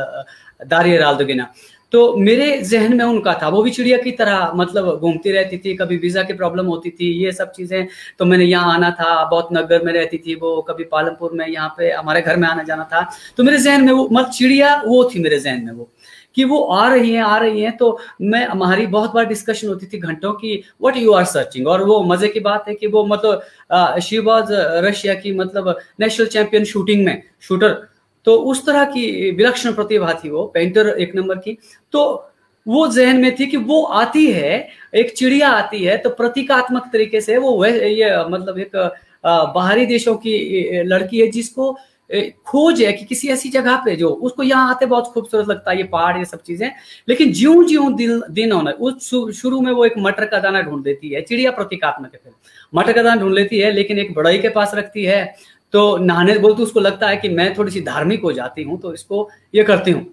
दारिया राल्दोगिना। तो मेरे जहन में उनका था, वो भी चिड़िया की तरह मतलब घूमती रहती थी, कभी वीजा की प्रॉब्लम होती थी, ये सब चीजें। तो मैंने यहाँ आना था, बहुत नगर में रहती थी वो, कभी पालमपुर में, यहाँ पे हमारे घर में आना जाना था। तो मेरे जहन में वो मतलब चिड़िया वो थी मेरे जहन में, वो कि वो आ रही हैं। तो मैं हमारी बहुत बार डिस्कशन होती थी घंटों की, व्हाट यू आर सर्चिंग। और वो मजे की बात है कि वो मतलब शी वाज रशिया की मतलब नेशनल चैंपियन शूटिंग में शूटर। तो उस तरह की विलक्षण प्रतिभा थी वो, पेंटर एक नंबर की। तो वो जहन में थी कि वो आती है, एक चिड़िया आती है, तो प्रतीकात्मक तरीके से वो ये मतलब एक बाहरी देशों की लड़की है जिसको खोज है कि किसी ऐसी जगह पे जो उसको यहाँ आते बहुत खूबसूरत लगता है, ये पहाड़ ये सब चीजें। लेकिन ज्यों ज्यों दिन होना, उस शुरू में वो एक मटर का दाना ढूंढ देती है, चिड़िया प्रतीकात्मक है, मटर का दाना ढूंढ लेती है, लेकिन एक बड़ई के पास रखती है। तो नहाने बोलते उसको लगता है कि मैं थोड़ी सी धार्मिक हो जाती हूँ, तो इसको ये करती हूँ,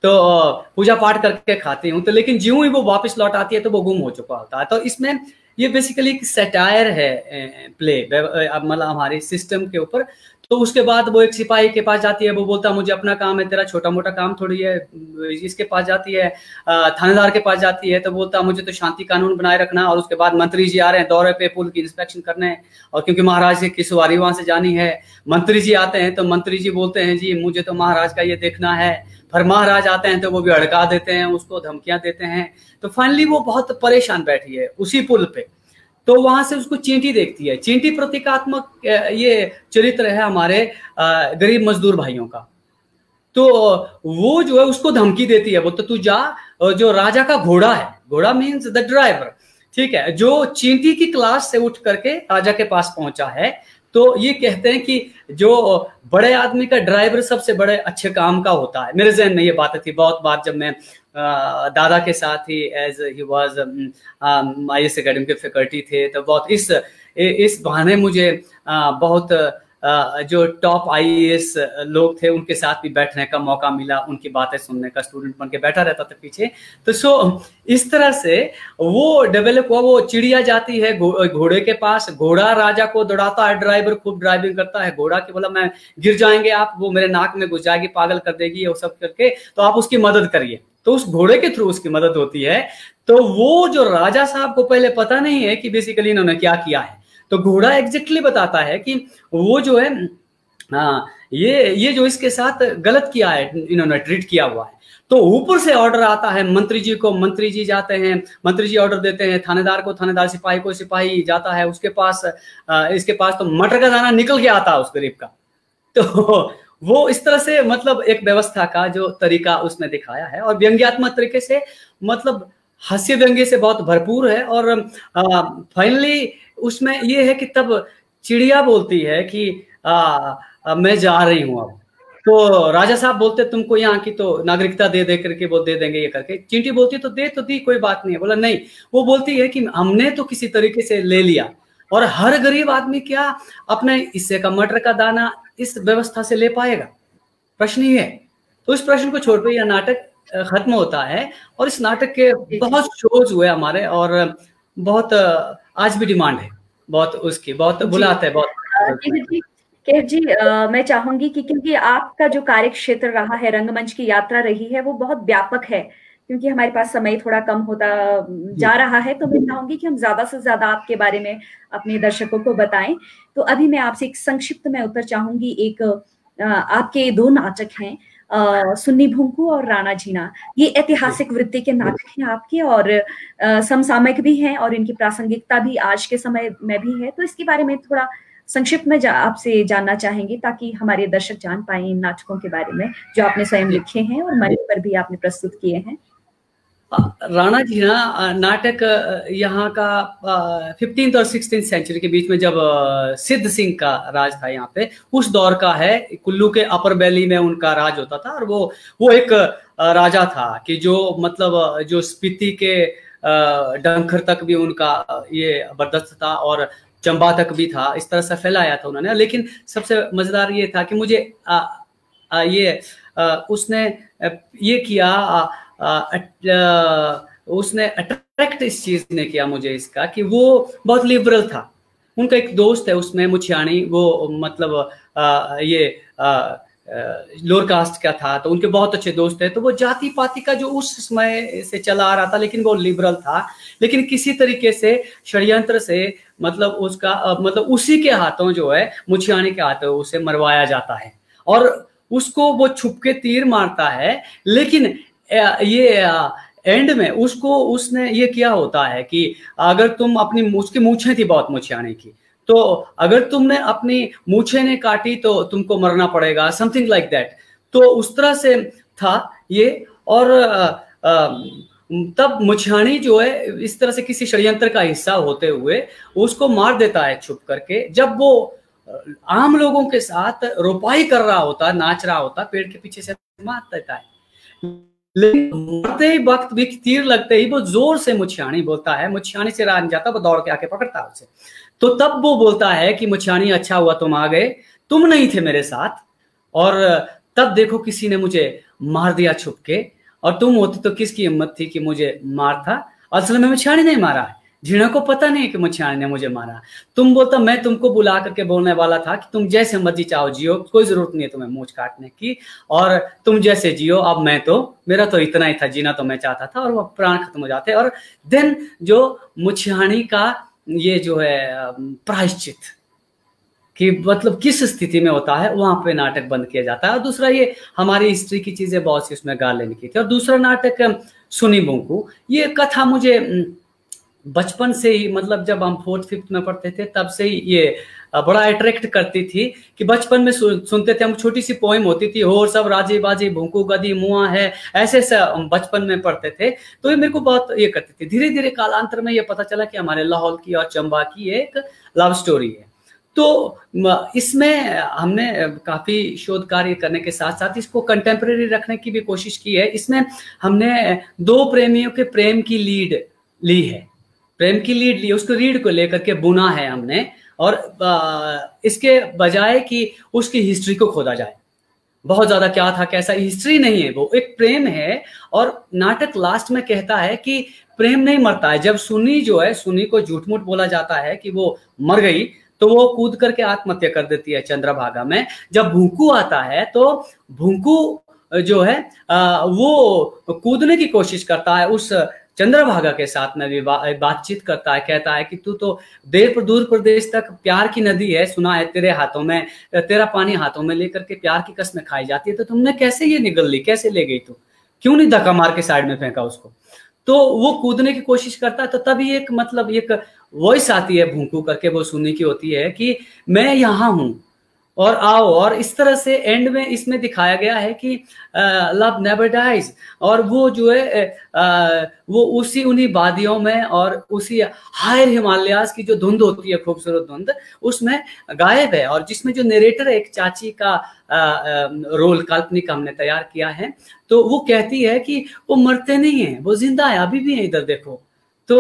तो पूजा पाठ करके खाती हूँ। तो लेकिन ज्यों ही वो वापस लौट आती है तो वो गुम हो चुका होता है। तो इसमें ये बेसिकली एक सैटायर है प्ले, मतलब हमारे सिस्टम के ऊपर। तो उसके बाद वो एक सिपाही के पास जाती है, वो बोलता है मुझे अपना काम है, तेरा छोटा मोटा काम थोड़ी है। इसके पास जाती है, थानेदार के पास जाती है, तो बोलता है मुझे तो शांति कानून बनाए रखना। और उसके बाद मंत्री जी आ रहे हैं दौरे पे, पुल की इंस्पेक्शन करने, और क्योंकि महाराज की सवारी वहां से जानी है। मंत्री जी आते हैं तो मंत्री जी बोलते हैं जी मुझे तो महाराज का ये देखना है। फिर महाराज आते हैं तो वो भी अड़का देते हैं, उसको धमकियां देते हैं। तो फाइनली वो बहुत परेशान बैठी है उसी पुल पे। तो वहां से उसको चींटी देखती है। चींटी प्रतीकात्मक ये चरित्र है हमारे गरीब मजदूर भाइयों का। तो वो जो है उसको धमकी देती है, बोलते तू जा, जो राजा का घोड़ा है, घोड़ा मीन्स द ड्राइवर, ठीक है, जो चींटी की क्लास से उठ करके राजा के पास पहुंचा है, तो ये कहते हैं कि जो बड़े आदमी का ड्राइवर सबसे बड़े अच्छे काम का होता है। मेरे जहन में ये बात थी बहुत बार, जब मैं दादा के साथ ही as he was IAS academy के फैकल्टी थे, तो बहुत इस बहाने मुझे बहुत जो टॉप IAS लोग थे उनके साथ भी बैठने का मौका मिला, उनकी बातें सुनने का, स्टूडेंट बन के बैठा रहता था पीछे। तो इस तरह से वो डेवलप हुआ। वो चिड़िया जाती है घोड़े के पास, घोड़ा राजा को दौड़ाता है, ड्राइवर खूब ड्राइविंग करता है, घोड़ा के बोला मैं गिर जाएंगे आप, वो मेरे नाक में घुस जाएगी, पागल कर देगी, वो सब करके, तो आप उसकी मदद करिए। तो उस घोड़े के थ्रू उसकी मदद होती है। तो वो जो राजा साहब को पहले पता नहीं है कि बेसिकली इन्होंने क्या किया है, तो घोड़ा एग्जैक्टली बताता है कि वो जो है ये जो इसके साथ गलत किया है, इन्होंने ट्रीट किया हुआ है। तो ऊपर से ऑर्डर आता है मंत्री जी को, मंत्री जी जाते हैं, मंत्री जी ऑर्डर देते हैं थानेदार को, थानेदार सिपाही को, सिपाही जाता है उसके पास, इसके पास तो मटर का दाना निकल के आता है उस गरीब का। तो वो इस तरह से मतलब एक व्यवस्था का जो तरीका उसने दिखाया है, और व्यंग्यात्मक तरीके से, मतलब हास्य व्यंग्य से बहुत भरपूर है। और फाइनली उसमें ये है कि तब चिड़िया बोलती है कि मैं जा रही हूं अब। तो राजा साहब बोलते तुमको यहाँ की तो नागरिकता दे करके वो दे देंगे ये करके। चींटी बोलती तो दे तो दी, कोई बात नहीं है। बोला नहीं, वो बोलती है कि हमने तो किसी तरीके से ले लिया, और हर गरीब आदमी क्या अपने हिस्से का मटर का दाना इस व्यवस्था से ले पाएगा? प्रश्न ही है। तो इस प्रश्न को छोड़ कर यह नाटक खत्म होता है, और इस नाटक के बहुत शोज हुए हमारे, और बहुत आज भी डिमांड है बहुत उसकी, बहुत बुलाते हैं बहुत। केव जी, मैं चाहूंगी कि क्योंकि आपका जो कार्य क्षेत्र रहा है, रंगमंच की यात्रा रही है, वो बहुत व्यापक है, क्योंकि हमारे पास समय थोड़ा कम होता जा रहा है, तो मैं चाहूंगी कि हम ज्यादा से ज्यादा आपके बारे में अपने दर्शकों को बताएं। तो अभी मैं आपसे एक संक्षिप्त में उत्तर चाहूंगी। एक आपके 2 नाटक हैं, सुन्नी भुंकू और राणा झीना। ये ऐतिहासिक वृत्ति के नाटक हैं आपके, और समसामयिक भी हैं, और इनकी प्रासंगिकता भी आज के समय में भी है। तो इसके बारे में थोड़ा संक्षिप्त में आपसे जानना चाहेंगे, ताकि हमारे दर्शक जान पाए इन नाटकों के बारे में जो आपने स्वयं लिखे हैं और मंच पर भी आपने प्रस्तुत किए हैं। राणा झीना नाटक यहाँ का 15th और 16th सेंचुरी के बीच में, जब सिद्ध सिंह का राज था यहाँ पे, उस दौर का है। कुल्लू के अपर वैली में उनका राज होता था, और वो एक राजा था कि जो मतलब जो स्पीति के डंखर तक भी उनका ये बर्दाश्त था, और चंबा तक भी था। इस तरह से फैलाया था उन्होंने। लेकिन सबसे मजेदार ये था कि मुझे उसने ये किया, उसने अट्रैक्ट इस चीज ने किया मुझे इसका, कि वो बहुत लिबरल था। उनका एक दोस्त है उसमें मुछियाणी, वो मतलब ये लोअर कास्ट का था, तो उनके बहुत अच्छे दोस्त है। तो वो जाति पाति का जो उस समय से चला आ रहा था, लेकिन वो लिबरल था। लेकिन किसी तरीके से षड्यंत्र से मतलब उसका मतलब उसी के हाथों जो है, मुछियाणी के हाथों उसे मरवाया जाता है, और उसको वो छुप के तीर मारता है। लेकिन ये एंड में उसने ये किया होता है कि अगर तुम अपनी, उसकी मूछें थी बहुत मुछियाणी की, तो अगर तुमने अपनी मूछें ने काटी तो तुमको मरना पड़ेगा, समथिंग लाइक दैट। तो उस तरह से था ये। और तब मुछियाणी जो है इस तरह से किसी षड्यंत्र का हिस्सा होते हुए उसको मार देता है छुप करके, जब वो आम लोगों के साथ रोपाई कर रहा होता, नाच रहा होता, पेड़ के पीछे से मार देता है। लेकिन मरते ही वक्त भी तीर लगते ही वो जोर से मुछियाणी बोलता है, मुछियाणी से रहा नहीं जाता, वो दौड़ के आके पकड़ता है उसे। तो तब वो बोलता है कि मुछियाणी अच्छा हुआ तुम आ गए, तुम नहीं थे मेरे साथ, और तब देखो किसी ने मुझे मार दिया छुप के, और तुम होते तो किसकी हिम्मत थी कि मुझे मार था। असल में मुछियाणी नहीं मारा है, झीना को पता नहीं कि मुछियाणी ने मुझे मारा। तुम बोलता मैं तुमको बुला करके बोलने वाला था कि तुम जैसे मर्जी चाहो जियो, कोई जरूरत नहीं है तुम्हें मूंछ काटने की, और तुम जैसे जियो। अब मैं तो, मेरा तो इतना ही था, जीना तो मैं चाहता था। और वो प्राण खत्म हो जाते। और देन जो मुछियाणी का ये जो है प्रायश्चित कि मतलब किस स्थिति में होता है, वहां पे नाटक बंद किया जाता है। और दूसरा ये हमारी हिस्ट्री की चीजें बहुत सी उसमें गा लेने की थी। और दूसरा नाटक सुनी बुंकू, ये कथा मुझे बचपन से ही, मतलब जब हम 4th 5th में पढ़ते थे तब से ही ये बड़ा अट्रैक्ट करती थी कि बचपन में सुनते थे हम। छोटी सी पोएम होती थी, होर सब राजी बाजी भूकू गदी मुआ है, ऐसे हम बचपन में पढ़ते थे। तो ये मेरे को बहुत ये करती थी। धीरे धीरे कालांतर में ये पता चला कि हमारे लाहौल की और चंबा की एक लव स्टोरी है। तो इसमें हमने काफी शोध कार्य करने के साथ साथ इसको कंटेम्प्रेरी रखने की भी कोशिश की है। इसमें हमने दो प्रेमियों के प्रेम की लीड ली है, प्रेम की लीड ली, उसको रीड को लेकर के बुना है हमने, और इसके बजाय कि उसकी हिस्ट्री को खोदा जाए, बहुत ज्यादा क्या था कैसा, हिस्ट्री नहीं है, वो एक प्रेम है। और नाटक लास्ट में कहता है कि प्रेम नहीं मरता है। जब सुनी जो है, सुनी को झूठ मूठ बोला जाता है कि वो मर गई, तो वो कूद करके आत्महत्या कर देती है चंद्रभागा में। जब भूकू आता है तो भूकू जो है वो कूदने की कोशिश करता है, उस चंद्रभागा के साथ में भी बातचीत करता है, कहता है कि तू तो दूर प्रदेश तक प्यार की नदी है, सुना है तेरे हाथों में, तेरा पानी हाथों में लेकर के प्यार की कसमें खाई जाती है, तो तुमने कैसे ये निगल ली, कैसे ले गई तू, क्यों नहीं धक्का मार के साइड में फेंका उसको। तो वो कूदने की कोशिश करता है, तो तभी एक मतलब एक वॉइस आती है भूकू करके, वो सुनने की होती है कि मैं यहाँ हूं और आओ। और इस तरह से एंड में इसमें दिखाया गया है कि लव नेवर डाइज, और वो जो है वो उसी उन्हीं वादियों में और उसी हायर हिमालयाज की जो धुंध होती है, खूबसूरत धुंध, उसमें गायब है। और जिसमें जो नरेटर है, एक चाची का रोल काल्पनिक हमने तैयार किया है, तो वो कहती है कि वो मरते नहीं है, वो जिंदा है, अभी भी है, इधर देखो। तो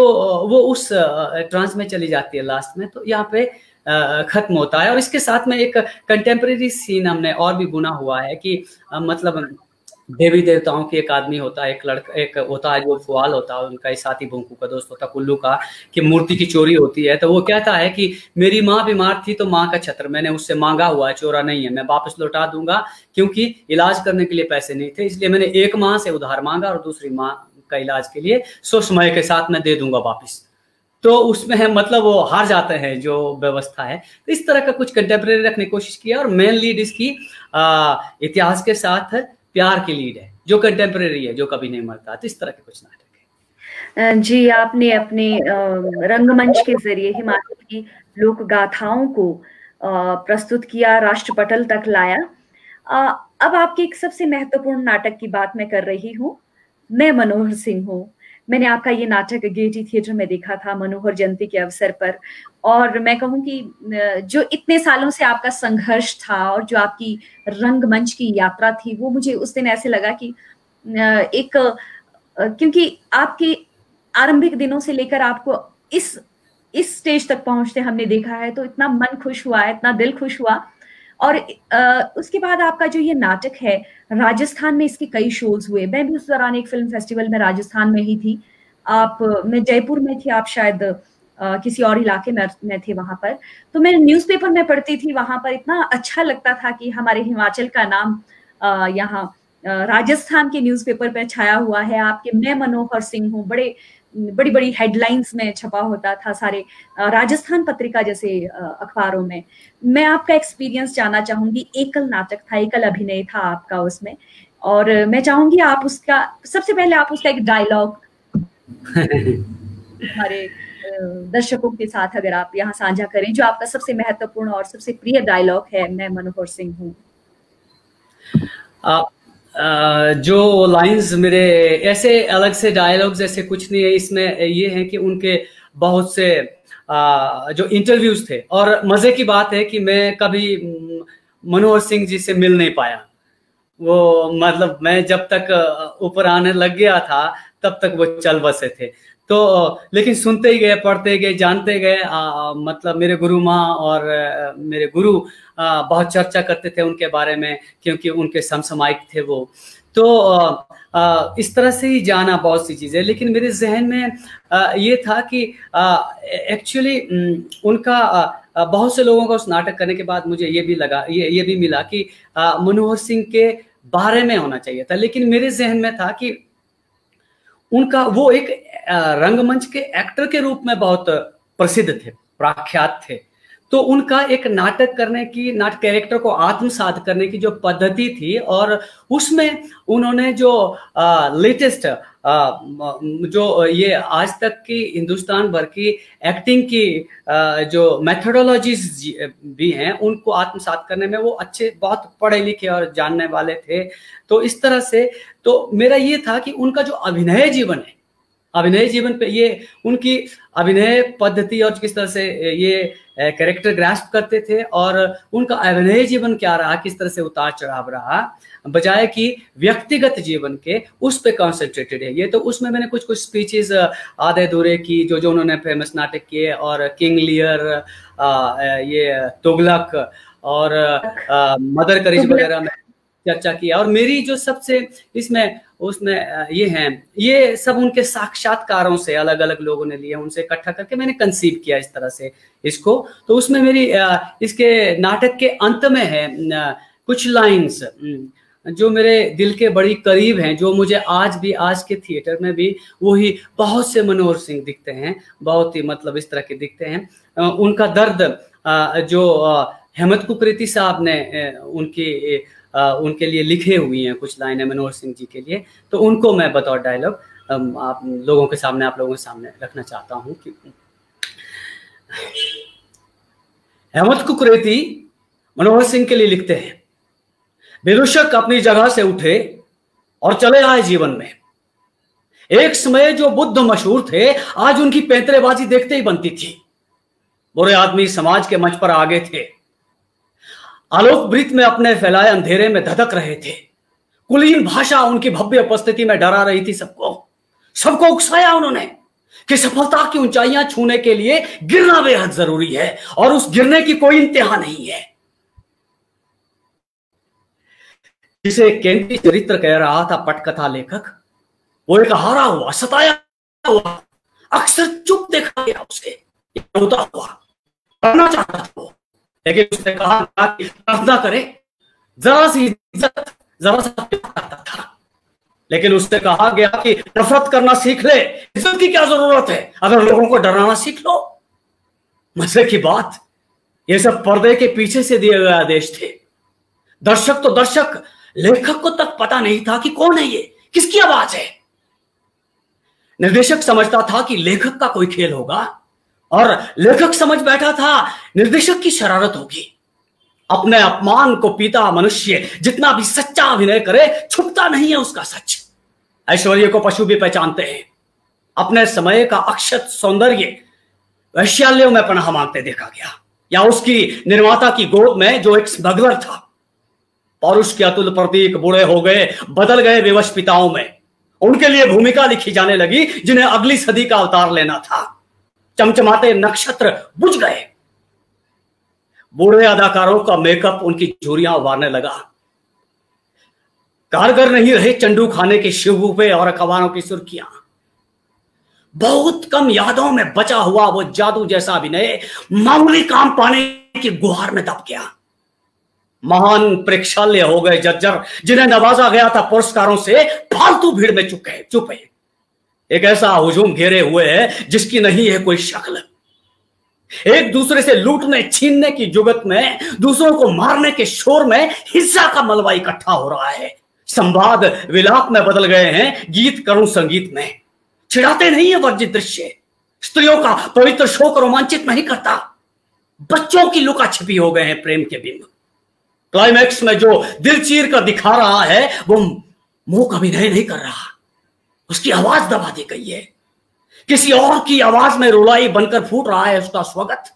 वो उस ट्रांस में चली जाती है लास्ट में, तो यहाँ पे खत्म होता है। और इसके साथ में एक कंटेम्प्रेरी सीन हमने और भी बुना हुआ है कि मतलब देवी देवताओं की एक आदमी होता है, एक लड़का एक होता है जो फुआल होता है, उनका ही साथी भूकू का दोस्त होता है कुल्लू का, कि मूर्ति की चोरी होती है। तो वो कहता है कि मेरी माँ बीमार थी तो माँ का छत्र मैंने उससे मांगा हुआ है, चोरा नहीं है, मैं वापस लौटा दूंगा, क्योंकि इलाज करने के लिए पैसे नहीं थे, इसलिए मैंने एक माँ से उधार मांगा और दूसरी माँ का इलाज के लिए समय के साथ मैं दे दूंगा वापिस। तो उसमें है मतलब वो हार जाते हैं जो व्यवस्था है। तो इस तरह का कुछ कंटेम्प्रेरी रखने की कोशिश किया। और मेन लीड इसकी इतिहास के साथ प्यार की लीड है, जो कंटेम्प्रेरी है, जो कभी नहीं मरता। तो इस तरह के कुछ नाटक है जी। आपने अपने रंगमंच के जरिए हिमाचल की लोक गाथाओं को प्रस्तुत किया, राष्ट्रपटल तक लाया। अब आपके एक सबसे महत्वपूर्ण नाटक की बात मैं कर रही हूँ, मैं मनोहर सिंह हूँ। मैंने आपका ये नाटक गेयटी थिएटर में देखा था मनोहर जयंती के अवसर पर, और मैं कहूँ कि जो इतने सालों से आपका संघर्ष था और जो आपकी रंगमंच की यात्रा थी, वो मुझे उस दिन ऐसे लगा कि एक क्योंकि आपके आरंभिक दिनों से लेकर आपको इस स्टेज तक पहुंचते हमने देखा है, तो इतना मन खुश हुआ है, इतना दिल खुश हुआ। और उसके बाद आपका जो ये नाटक है, राजस्थान में इसके कई शोज हुए। मैं भी उस दौरान एक फिल्म फेस्टिवल में राजस्थान में ही थी। मैं जयपुर में थी, आप शायद किसी और इलाके में थे वहां पर। तो मैं न्यूज़पेपर में पढ़ती थी, वहां पर इतना अच्छा लगता था कि हमारे हिमाचल का नाम यहाँ राजस्थान के न्यूज़पेपर पे छाया हुआ है। आपके मैं मनोहर सिंह हूँ बड़ी बड़ी हेडलाइंस में छपा होता था, सारे राजस्थान पत्रिका जैसे अखबारों में। मैं आपका एक्सपीरियंस जानना चाहूंगी। एकल नाटक था, एकल अभिनय था आपका उसमें, और मैं चाहूंगी आप उसका सबसे पहले आप उसका एक डायलॉग हमारे दर्शकों के साथ अगर आप यहाँ साझा करें, जो आपका सबसे महत्वपूर्ण और सबसे प्रिय डायलॉग है, मैं मनोहर सिंह हूँ। जो लाइंस मेरे ऐसे अलग से डायलॉग्स ऐसे कुछ नहीं है इसमें, ये है कि उनके बहुत से जो इंटरव्यूज थे। और मजे की बात है कि मैं कभी मनोहर सिंह जी से मिल नहीं पाया। वो मतलब मैं जब तक ऊपर आने लग गया था तब तक वो चल बसे थे। तो लेकिन सुनते ही गए, पढ़ते गए, जानते गए। मतलब मेरे गुरु माँ और मेरे गुरु बहुत चर्चा करते थे उनके बारे में, क्योंकि उनके समसामयिक थे वो। तो इस तरह से ही जाना बहुत सी चीजें। लेकिन मेरे जहन में ये था कि एक्चुअली उनका बहुत से लोगों का उस नाटक करने के बाद मुझे ये भी लगा, ये भी मिला कि मनोहर सिंह के बारे में होना चाहिए था। लेकिन मेरे जहन में था कि उनका वो एक रंगमंच के एक्टर के रूप में बहुत प्रसिद्ध थे, प्रख्यात थे। तो उनका एक नाटक करने की, नाटक कैरेक्टर को आत्मसात करने की जो पद्धति थी, और उसमें उन्होंने जो लेटेस्ट जो ये आज तक की हिंदुस्तान भर की एक्टिंग की जो मेथोडोलॉजीज भी हैं, उनको आत्मसात करने में वो अच्छे, बहुत पढ़े लिखे और जानने वाले थे। तो इस तरह से तो मेरा ये था कि उनका जो अभिनय जीवन है, अभिनय जीवन पे ये उनकी अभिनय पद्धति और किस तरह से ये कैरेक्टर ग्रास्प करते थे और उनका अभिनय जीवन क्या रहा, किस तरह से उतार चढ़ाव रहा, बजाय कि व्यक्तिगत जीवन के उस पे कॉन्सेंट्रेटेड है ये। तो उसमें मैंने कुछ कुछ स्पीचेस आधे अधूरे की जो उन्होंने फेमस नाटक किए, और किंग लियर, ये तुगलक और मदर करेज वगैरह में चर्चा किया। और मेरी जो सबसे इसमें उसमें ये हैं, ये सब उनके साक्षात्कारों से अलग अलग लोगों ने लिए, उनसे इकट्ठा करके मैंने कंसीव किया इस तरह से इसको। तो उसमें मेरी इसके नाटक के अंत में है कुछ लाइंस जो मेरे दिल के बड़ी करीब हैं, जो मुझे आज भी, आज के थिएटर में भी वही बहुत से मनोहर सिंह दिखते हैं, बहुत ही मतलब इस तरह के दिखते हैं। उनका दर्द जो हेमंत कुकरेती साहब ने उनके लिए लिखे हुई हैं कुछ लाइनें मनोहर सिंह जी के लिए, तो उनको मैं बतौर डायलॉग आप लोगों के सामने रखना चाहता हूं कि हेमंत कुकरेती मनोहर सिंह के लिए लिखते हैं, बेशक अपनी जगह से उठे और चले आए जीवन में। एक समय जो बुद्ध मशहूर थे, आज उनकी पैंतरेबाजी देखते ही बनती थी। बुरे आदमी समाज के मंच पर आगे थे, आलोक वृत्त में अपने फैलाए अंधेरे में धधक रहे थे। कुलीन भाषा उनकी भव्य उपस्थिति में डरा रही थी सबको उकसाया उन्होंने कि सफलता की ऊंचाइयां छूने के लिए गिरना बेहद जरूरी है और उस गिरने की कोई इंतहा नहीं है। जिसे केंद्रीय चरित्र कह रहा था पटकथा लेखक, वो एक हारा हुआ, सताया हुआ, अक्सर चुप देखा गया उसे, रोता हुआ, करना चाहता था वो, लेकिन उसने कहा कि प्रार्थना करे, जरा सी इज्जत, जरा सा प्यार करता था। लेकिन उससे कहा गया कि नफरत करना सीख ले, इज्जत की क्या जरूरत है, अगर लोगों को डराना सीख लो। मजे की बात, ये सब पर्दे के पीछे से दिए गए आदेश थे। दर्शक तो दर्शक, लेखक को तक पता नहीं था कि कौन है ये, किसकी आवाज है। निर्देशक समझता था कि लेखक का कोई खेल होगा, और लेखक समझ बैठा था निर्देशक की शरारत होगी। अपने अपमान को पीता मनुष्य जितना भी सच्चा अभिनय करे, छुपता नहीं है उसका सच। ऐश्वर्य को पशु भी पहचानते हैं। अपने समय का अक्षत सौंदर्य वैश्यालयों में पनाह मांगते देखा गया, या उसकी निर्माता की गोद में जो एक स्मगलर था। पौरुष के अतुल प्रतीक बूढ़े हो गए, बदल गए विवश पिताओं में। उनके लिए भूमिका लिखी जाने लगी जिन्हें अगली सदी का अवतार लेना था। चमचमाते नक्षत्र बुझ गए। बूढ़े अदाकारों का मेकअप उनकी झुर्रियां उभारने लगा। कारगर नहीं रहे चंडू खाने के शिवूपे और अखबारों की सुर्खियां। बहुत कम यादों में बचा हुआ वो जादू जैसा अभिनय मामूली काम पाने की गुहार में दब गया। महान प्रेक्षालय हो गए जज्जर, जिन्हें नवाजा गया था पुरस्कारों से, फालतू भीड़ में चुप है। एक ऐसा हुजूम घेरे हुए है जिसकी नहीं है कोई शक्ल। एक दूसरे से लूटने छीनने की जुगत में, दूसरों को मारने के शोर में हिंसा का मलबा इकट्ठा हो रहा है। संवाद विलाप में बदल गए हैं गीत करुण संगीत में। छिड़ाते नहीं है वर्जित दृश्य, स्त्रियों का पवित्र शोक रोमांचित नहीं करता। बच्चों की लुका छिपी हो गए हैं प्रेम के बिंब। क्लाइमैक्स में जो दिल चीर कर दिखा रहा है वो मुंह का अभिनय नहीं कर रहा, उसकी आवाज दबा दी गई है। किसी और की आवाज में रुलाई बनकर फूट रहा है उसका स्वागत।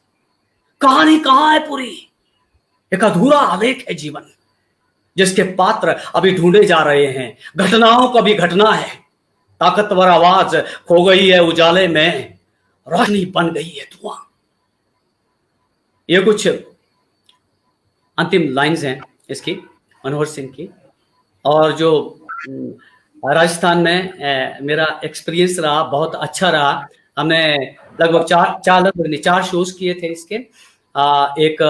कहानी कहां है पूरी? एक अधूरा आलेख है जीवन, जिसके पात्र अभी ढूंढे जा रहे हैं। घटनाओं का भी घटना है। ताकतवर आवाज खो गई है उजाले में, रोशनी बन गई है धुआं। ये कुछ अंतिम लाइंस हैं इसकी, मनोहर सिंह की। और जो राजस्थान में मेरा एक्सपीरियंस रहा, बहुत अच्छा रहा। हमने लगभग चार शोज किए थे इसके। एक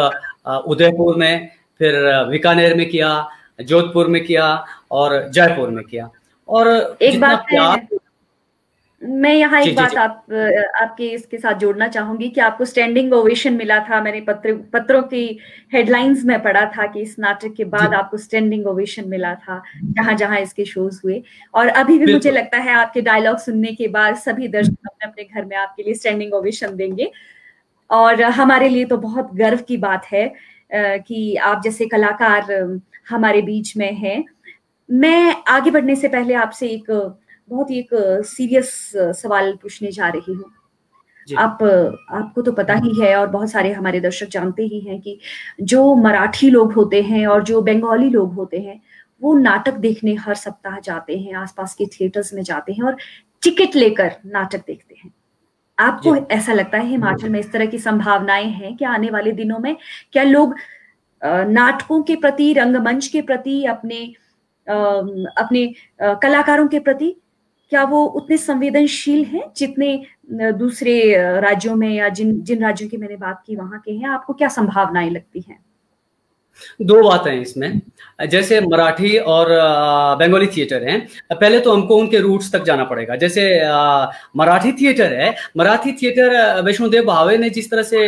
उदयपुर में, फिर बीकानेर में किया, जोधपुर में किया और जयपुर में किया। और एक बात मैं यहाँ एक बात आपके इसके साथ जोड़ना चाहूंगी कि आपको स्टैंडिंग ओवेशन मिला था। मैंने पत्रों की हेडलाइंस में पढ़ा था कि इस नाटक के बाद आपको स्टैंडिंग ओवेशन मिला था जहां जहां इसके शोज हुए। और अभी भी मुझे लगता है आपके डायलॉग सुनने के बाद सभी दर्शक अपने अपने घर में आपके लिए स्टैंडिंग ओवेशन देंगे। और हमारे लिए तो बहुत गर्व की बात है कि आप जैसे कलाकार हमारे बीच में हैं। मैं आगे बढ़ने से पहले आपसे एक बहुत ही एक सीरियस सवाल पूछने जा रही हूँ। आपको तो पता ही है और बहुत सारे हमारे दर्शक जानते ही हैं कि जो मराठी लोग होते हैं और जो बंगाली लोग होते हैं वो नाटक देखने हर सप्ताह जाते हैं, आसपास के थिएटर्स में जाते हैं और टिकट लेकर नाटक देखते हैं। आपको ऐसा लगता है हिमाचल में इस तरह की संभावनाएं हैं कि आने वाले दिनों में क्या लोग नाटकों के प्रति, रंगमंच के प्रति, अपने कलाकारों के प्रति क्या वो उतने संवेदनशील हैं जितने दूसरे राज्यों में या जिन राज्यों की मैंने बात की वहां के हैं? आपको क्या संभावनाएं लगती हैं? दो बातें हैं इसमें। जैसे मराठी और बंगाली थिएटर हैं, पहले तो हमको उनके रूट्स तक जाना पड़ेगा। जैसे मराठी थिएटर है, मराठी थिएटर वैष्णोदेव भावे ने जिस तरह से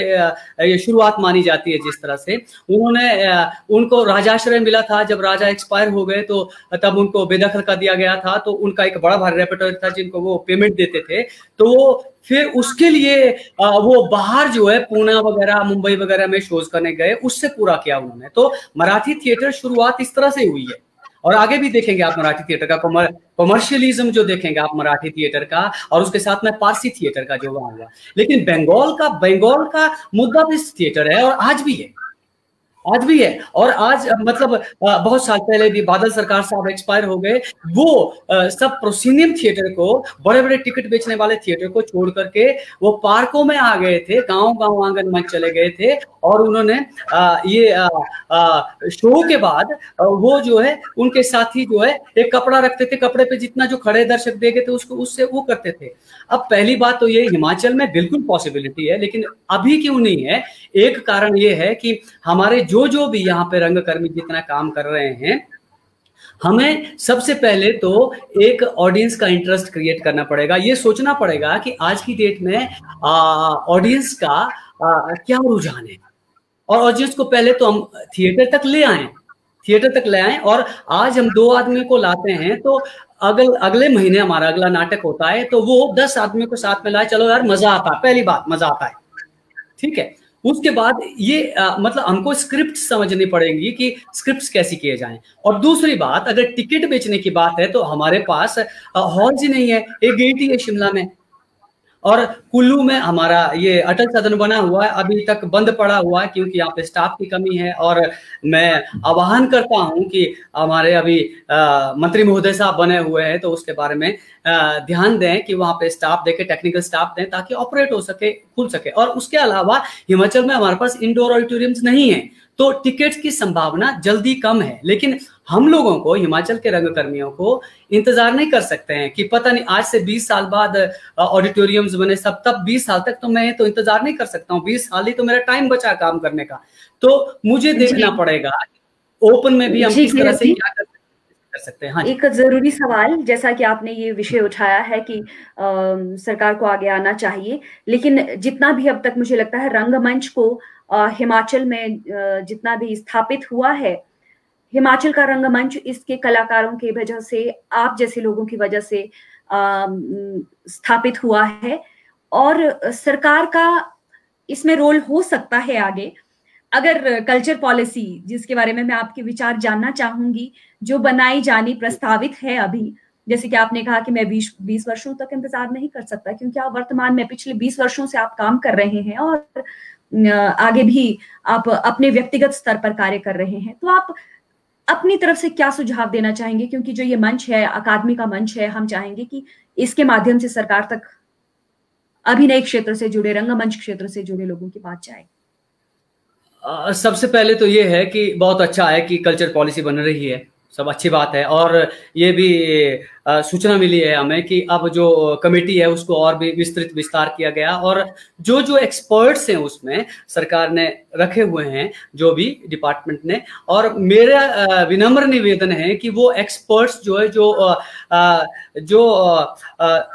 ये शुरुआत मानी जाती है, जिस तरह से उनको राजाश्रय मिला था, जब राजा एक्सपायर हो गए तो तब उनको बेदखल कर दिया गया था, तो उनका एक बड़ा भारी रेpertoire था जिनको वो पेमेंट देते थे, तो वो फिर उसके लिए वो बाहर जो है पुणे वगैरह, मुंबई वगैरह में शोज करने गए, उससे पूरा किया उन्होंने। तो मराठी थिएटर शुरुआत इस तरह से हुई है और आगे भी देखेंगे आप मराठी थिएटर का कमर्शियलिज्म जो देखेंगे आप मराठी थिएटर का, और उसके साथ में पारसी थिएटर का जो वहां हुआ। लेकिन बंगाल का मुद्दा भी थिएटर है और आज भी है, और आज मतलब बहुत साल पहले भी बादल सरकार साहब एक्सपायर हो गए, वो सब प्रोसीनियम थिएटर को, बड़े बड़े टिकट बेचने वाले थिएटर को छोड़ करके वो पार्कों में आ गए थे, गांव आंगन मंच चले गए थे, और उन्होंने ये शो के बाद वो जो है उनके साथी जो है एक कपड़ा रखते थे, कपड़े पे जितना जो खड़े दर्शक देखे थे उसको उससे वो करते थे। अब पहली बात तो ये हिमाचल में बिल्कुल पॉसिबिलिटी है, लेकिन अभी क्यों नहीं है? एक कारण ये है कि हमारे जो भी यहाँ पे रंगकर्मी जितना काम कर रहे हैं, हमें सबसे पहले तो एक ऑडियंस का इंटरेस्ट क्रिएट करना पड़ेगा। ये सोचना पड़ेगा कि आज की डेट में ऑडियंस का क्या रुझान है, और ऑडियंस को पहले तो हम थिएटर तक ले आए, और आज हम 2 आदमी को लाते हैं तो अगले महीने हमारा अगला नाटक होता है तो वो 10 आदमी को साथ में लाए, चलो यार मजा आता है, पहली बात मजा आता है, ठीक है। उसके बाद ये मतलब हमको स्क्रिप्ट समझनी पड़ेगी कि स्क्रिप्ट्स कैसी किए जाएं। और दूसरी बात, अगर टिकट बेचने की बात है तो हमारे पास हॉल्स ही नहीं है। एक गेट ही है शिमला में, और कुल्लू में हमारा ये अटल सदन बना हुआ है, अभी तक बंद पड़ा हुआ है क्योंकि यहाँ पे स्टाफ की कमी है। और मैं आह्वान करता हूँ कि हमारे अभी मंत्री महोदय साहब बने हुए हैं तो उसके बारे में ध्यान दें कि वहाँ पे स्टाफ देके, टेक्निकल स्टाफ दें ताकि ऑपरेट हो सके, खुल सके। और उसके अलावा हिमाचल में हमारे पास इंडोर ऑडिटोरियम्स नहीं है, तो टिकट्स की संभावना जल्दी कम है। लेकिन हम लोगों को, हिमाचल के रंगकर्मियों को इंतजार नहीं कर सकते हैं कि पता नहीं आज से 20 साल बाद ऑडिटोरियम्स बने सब, तब 20 साल तक तो मैं तो इंतजार नहीं कर सकता हूँ। 20 साल ही तो मेरा टाइम बचा काम करने का, तो मुझे देखना पड़ेगा ओपन में भी हम किस तरह से क्या कर सकते हैं। हाँ, एक जरूरी सवाल, जैसा कि आपने ये विषय उठाया है कि सरकार को आगे आना चाहिए, लेकिन जितना भी अब तक मुझे लगता है रंगमंच को हिमाचल में जितना भी स्थापित हुआ है, हिमाचल का रंगमंच इसके कलाकारों की वजह से, आप जैसे लोगों की वजह से स्थापित हुआ है, और सरकार का इसमें रोल हो सकता है आगे। अगर कल्चर पॉलिसी, जिसके बारे में मैं आपके विचार जानना चाहूंगी, जो बनाई जानी प्रस्तावित है अभी, जैसे कि आपने कहा कि मैं 20 वर्षों तक इंतजार नहीं कर सकता, क्योंकि आप वर्तमान में पिछले 20 वर्षों से आप काम कर रहे हैं और आगे भी आप अपने व्यक्तिगत स्तर पर कार्य कर रहे हैं, तो आप अपनी तरफ से क्या सुझाव देना चाहेंगे? क्योंकि जो ये मंच है, अकादमी का मंच है, हम चाहेंगे कि इसके माध्यम से सरकार तक अभिनय क्षेत्र से जुड़े, रंगमंच क्षेत्र से जुड़े लोगों की बात जाए। सबसे पहले तो ये है कि बहुत अच्छा है कि कल्चर पॉलिसी बन रही है, सब अच्छी बात है। और ये भी सूचना मिली है हमें कि अब जो कमेटी है उसको और भी विस्तार किया गया, और जो एक्सपर्ट्स हैं उसमें सरकार ने रखे हुए हैं, जो भी डिपार्टमेंट ने। और मेरा विनम्र निवेदन है कि वो एक्सपर्ट्स जो है, जो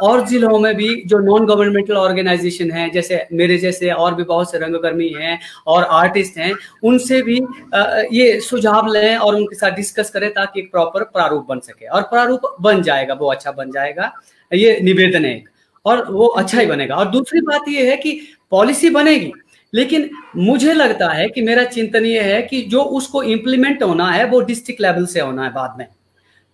और जिलों में भी जो नॉन गवर्नमेंटल ऑर्गेनाइजेशन हैं, जैसे मेरे जैसे और भी बहुत से रंगकर्मी हैं और आर्टिस्ट हैं, उनसे भी ये सुझाव लें और उनके साथ डिस्कस करें ताकि एक प्रॉपर प्रारूप बन सके। और प्रारूप बन जाएगा, वो अच्छा बन जाएगा, ये निवेदन है एक, और वो अच्छा ही बनेगा। और दूसरी बात ये है कि पॉलिसी बनेगी, लेकिन मुझे लगता है कि मेरा चिंतन ये है कि जो उसको इम्प्लीमेंट होना है वो डिस्ट्रिक्ट लेवल से होना है बाद में,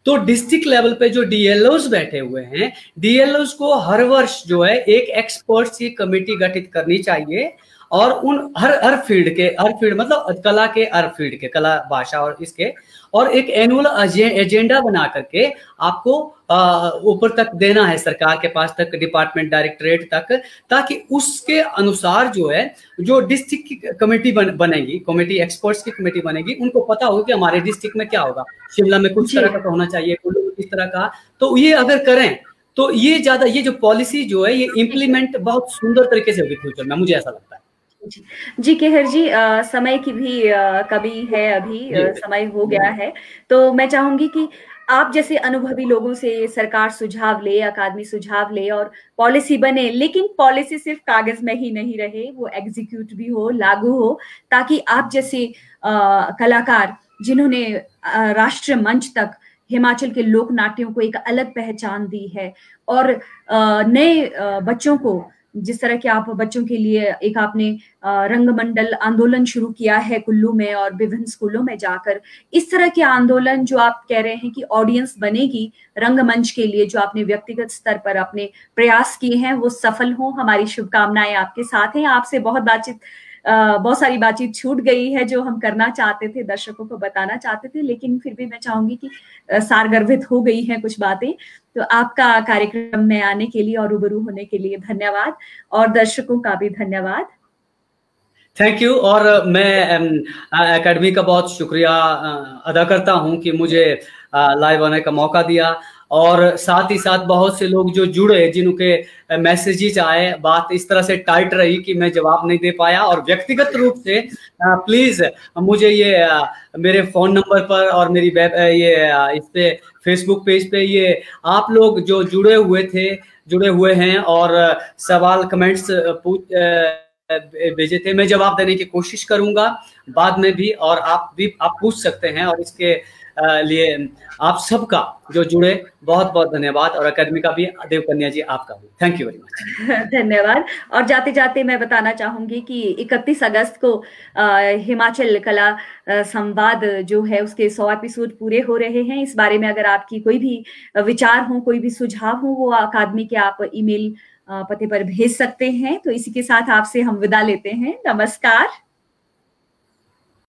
तो डिस्ट्रिक्ट लेवल पे जो डीएलओस बैठे हुए हैं, डीएलओस को हर वर्ष जो है एक एक्सपर्ट्स की कमेटी गठित करनी चाहिए और उन हर फील्ड मतलब कला के हर फील्ड के, कला, भाषा और इसके, और एक एनुअल एजेंडा बना करके आपको ऊपर तक देना है, सरकार के पास तक, डिपार्टमेंट डायरेक्टरेट तक, ताकि उसके अनुसार जो है जो डिस्ट्रिक्ट की कमेटी बनेगी, कमेटी एक्सपर्ट्स की कमेटी बनेगी, उनको पता होगा कि हमारे डिस्ट्रिक्ट में क्या होगा, शिमला में कुछ तरह का होना चाहिए, कुल्लू में किस तरह का। तो ये अगर करें तो ये जो पॉलिसी जो है ये इम्प्लीमेंट बहुत सुंदर तरीके से होगी फ्यूचर में, मुझे ऐसा लगता है। जी केहर जी, समय की भी कमी है, अभी समय हो गया है, तो मैं चाहूंगी कि आप जैसे अनुभवी लोगों से सरकार सुझाव ले, अकादमी सुझाव ले और पॉलिसी बने, लेकिन पॉलिसी सिर्फ कागज में ही नहीं रहे, वो एग्जीक्यूट भी हो, लागू हो, ताकि आप जैसे कलाकार जिन्होंने राष्ट्रीय मंच तक हिमाचल के लोक नाट्यों को एक अलग पहचान दी है और नए बच्चों को, जिस तरह के आप बच्चों के लिए एक आपने रंगमंडल आंदोलन शुरू किया है कुल्लू में और विभिन्न स्कूलों में जाकर, इस तरह के आंदोलन जो आप कह रहे हैं कि ऑडियंस बनेगी रंगमंच के लिए, जो आपने व्यक्तिगत स्तर पर अपने प्रयास किए हैं वो सफल हों। हमारी शुभकामनाएं आपके साथ हैं। आपसे बहुत सारी बातचीत छूट गई है जो हम करना चाहते थे, दर्शकों को बताना चाहते थे, लेकिन फिर भी मैं चाहूंगी कि सारगर्भित हो गई हैं कुछ बातें। तो आपका कार्यक्रम में आने के लिए और रूबरू होने के लिए धन्यवाद, और दर्शकों का भी धन्यवाद। Thank you. और मैं एकेडमी का बहुत शुक्रिया अदा करता हूं कि मुझे लाइव आने का मौका दिया, और साथ ही साथ बहुत से लोग जो जुड़े, जिनके मैसेजेस आए, बात इस तरह से टाइट रही कि मैं जवाब नहीं दे पाया, और व्यक्तिगत रूप से प्लीज मुझे ये मेरे फोन नंबर पर और मेरी इस पे फेसबुक पेज पे ये आप लोग जो जुड़े हुए हैं और सवाल कमेंट्स भेजे थे, मैं जवाब देने की कोशिश करूंगा बाद में भी, और आप पूछ सकते हैं, और इसके लिए आप सबका जो जुड़े बहुत बहुत धन्यवाद, और अकादमी का भी, देवकन्या जी आपका भी थैंक यू वेरी मच। धन्यवाद। और जाते जाते मैं बताना चाहूंगी कि 31 अगस्त को हिमाचल कला संवाद जो है उसके 100 एपिसोड पूरे हो रहे हैं। इस बारे में अगर आपकी कोई भी विचार हो, कोई भी सुझाव हो, वो अकादमी के आप ईमेल पते पर भेज सकते हैं। तो इसी के साथ आपसे हम विदा लेते हैं। नमस्कार।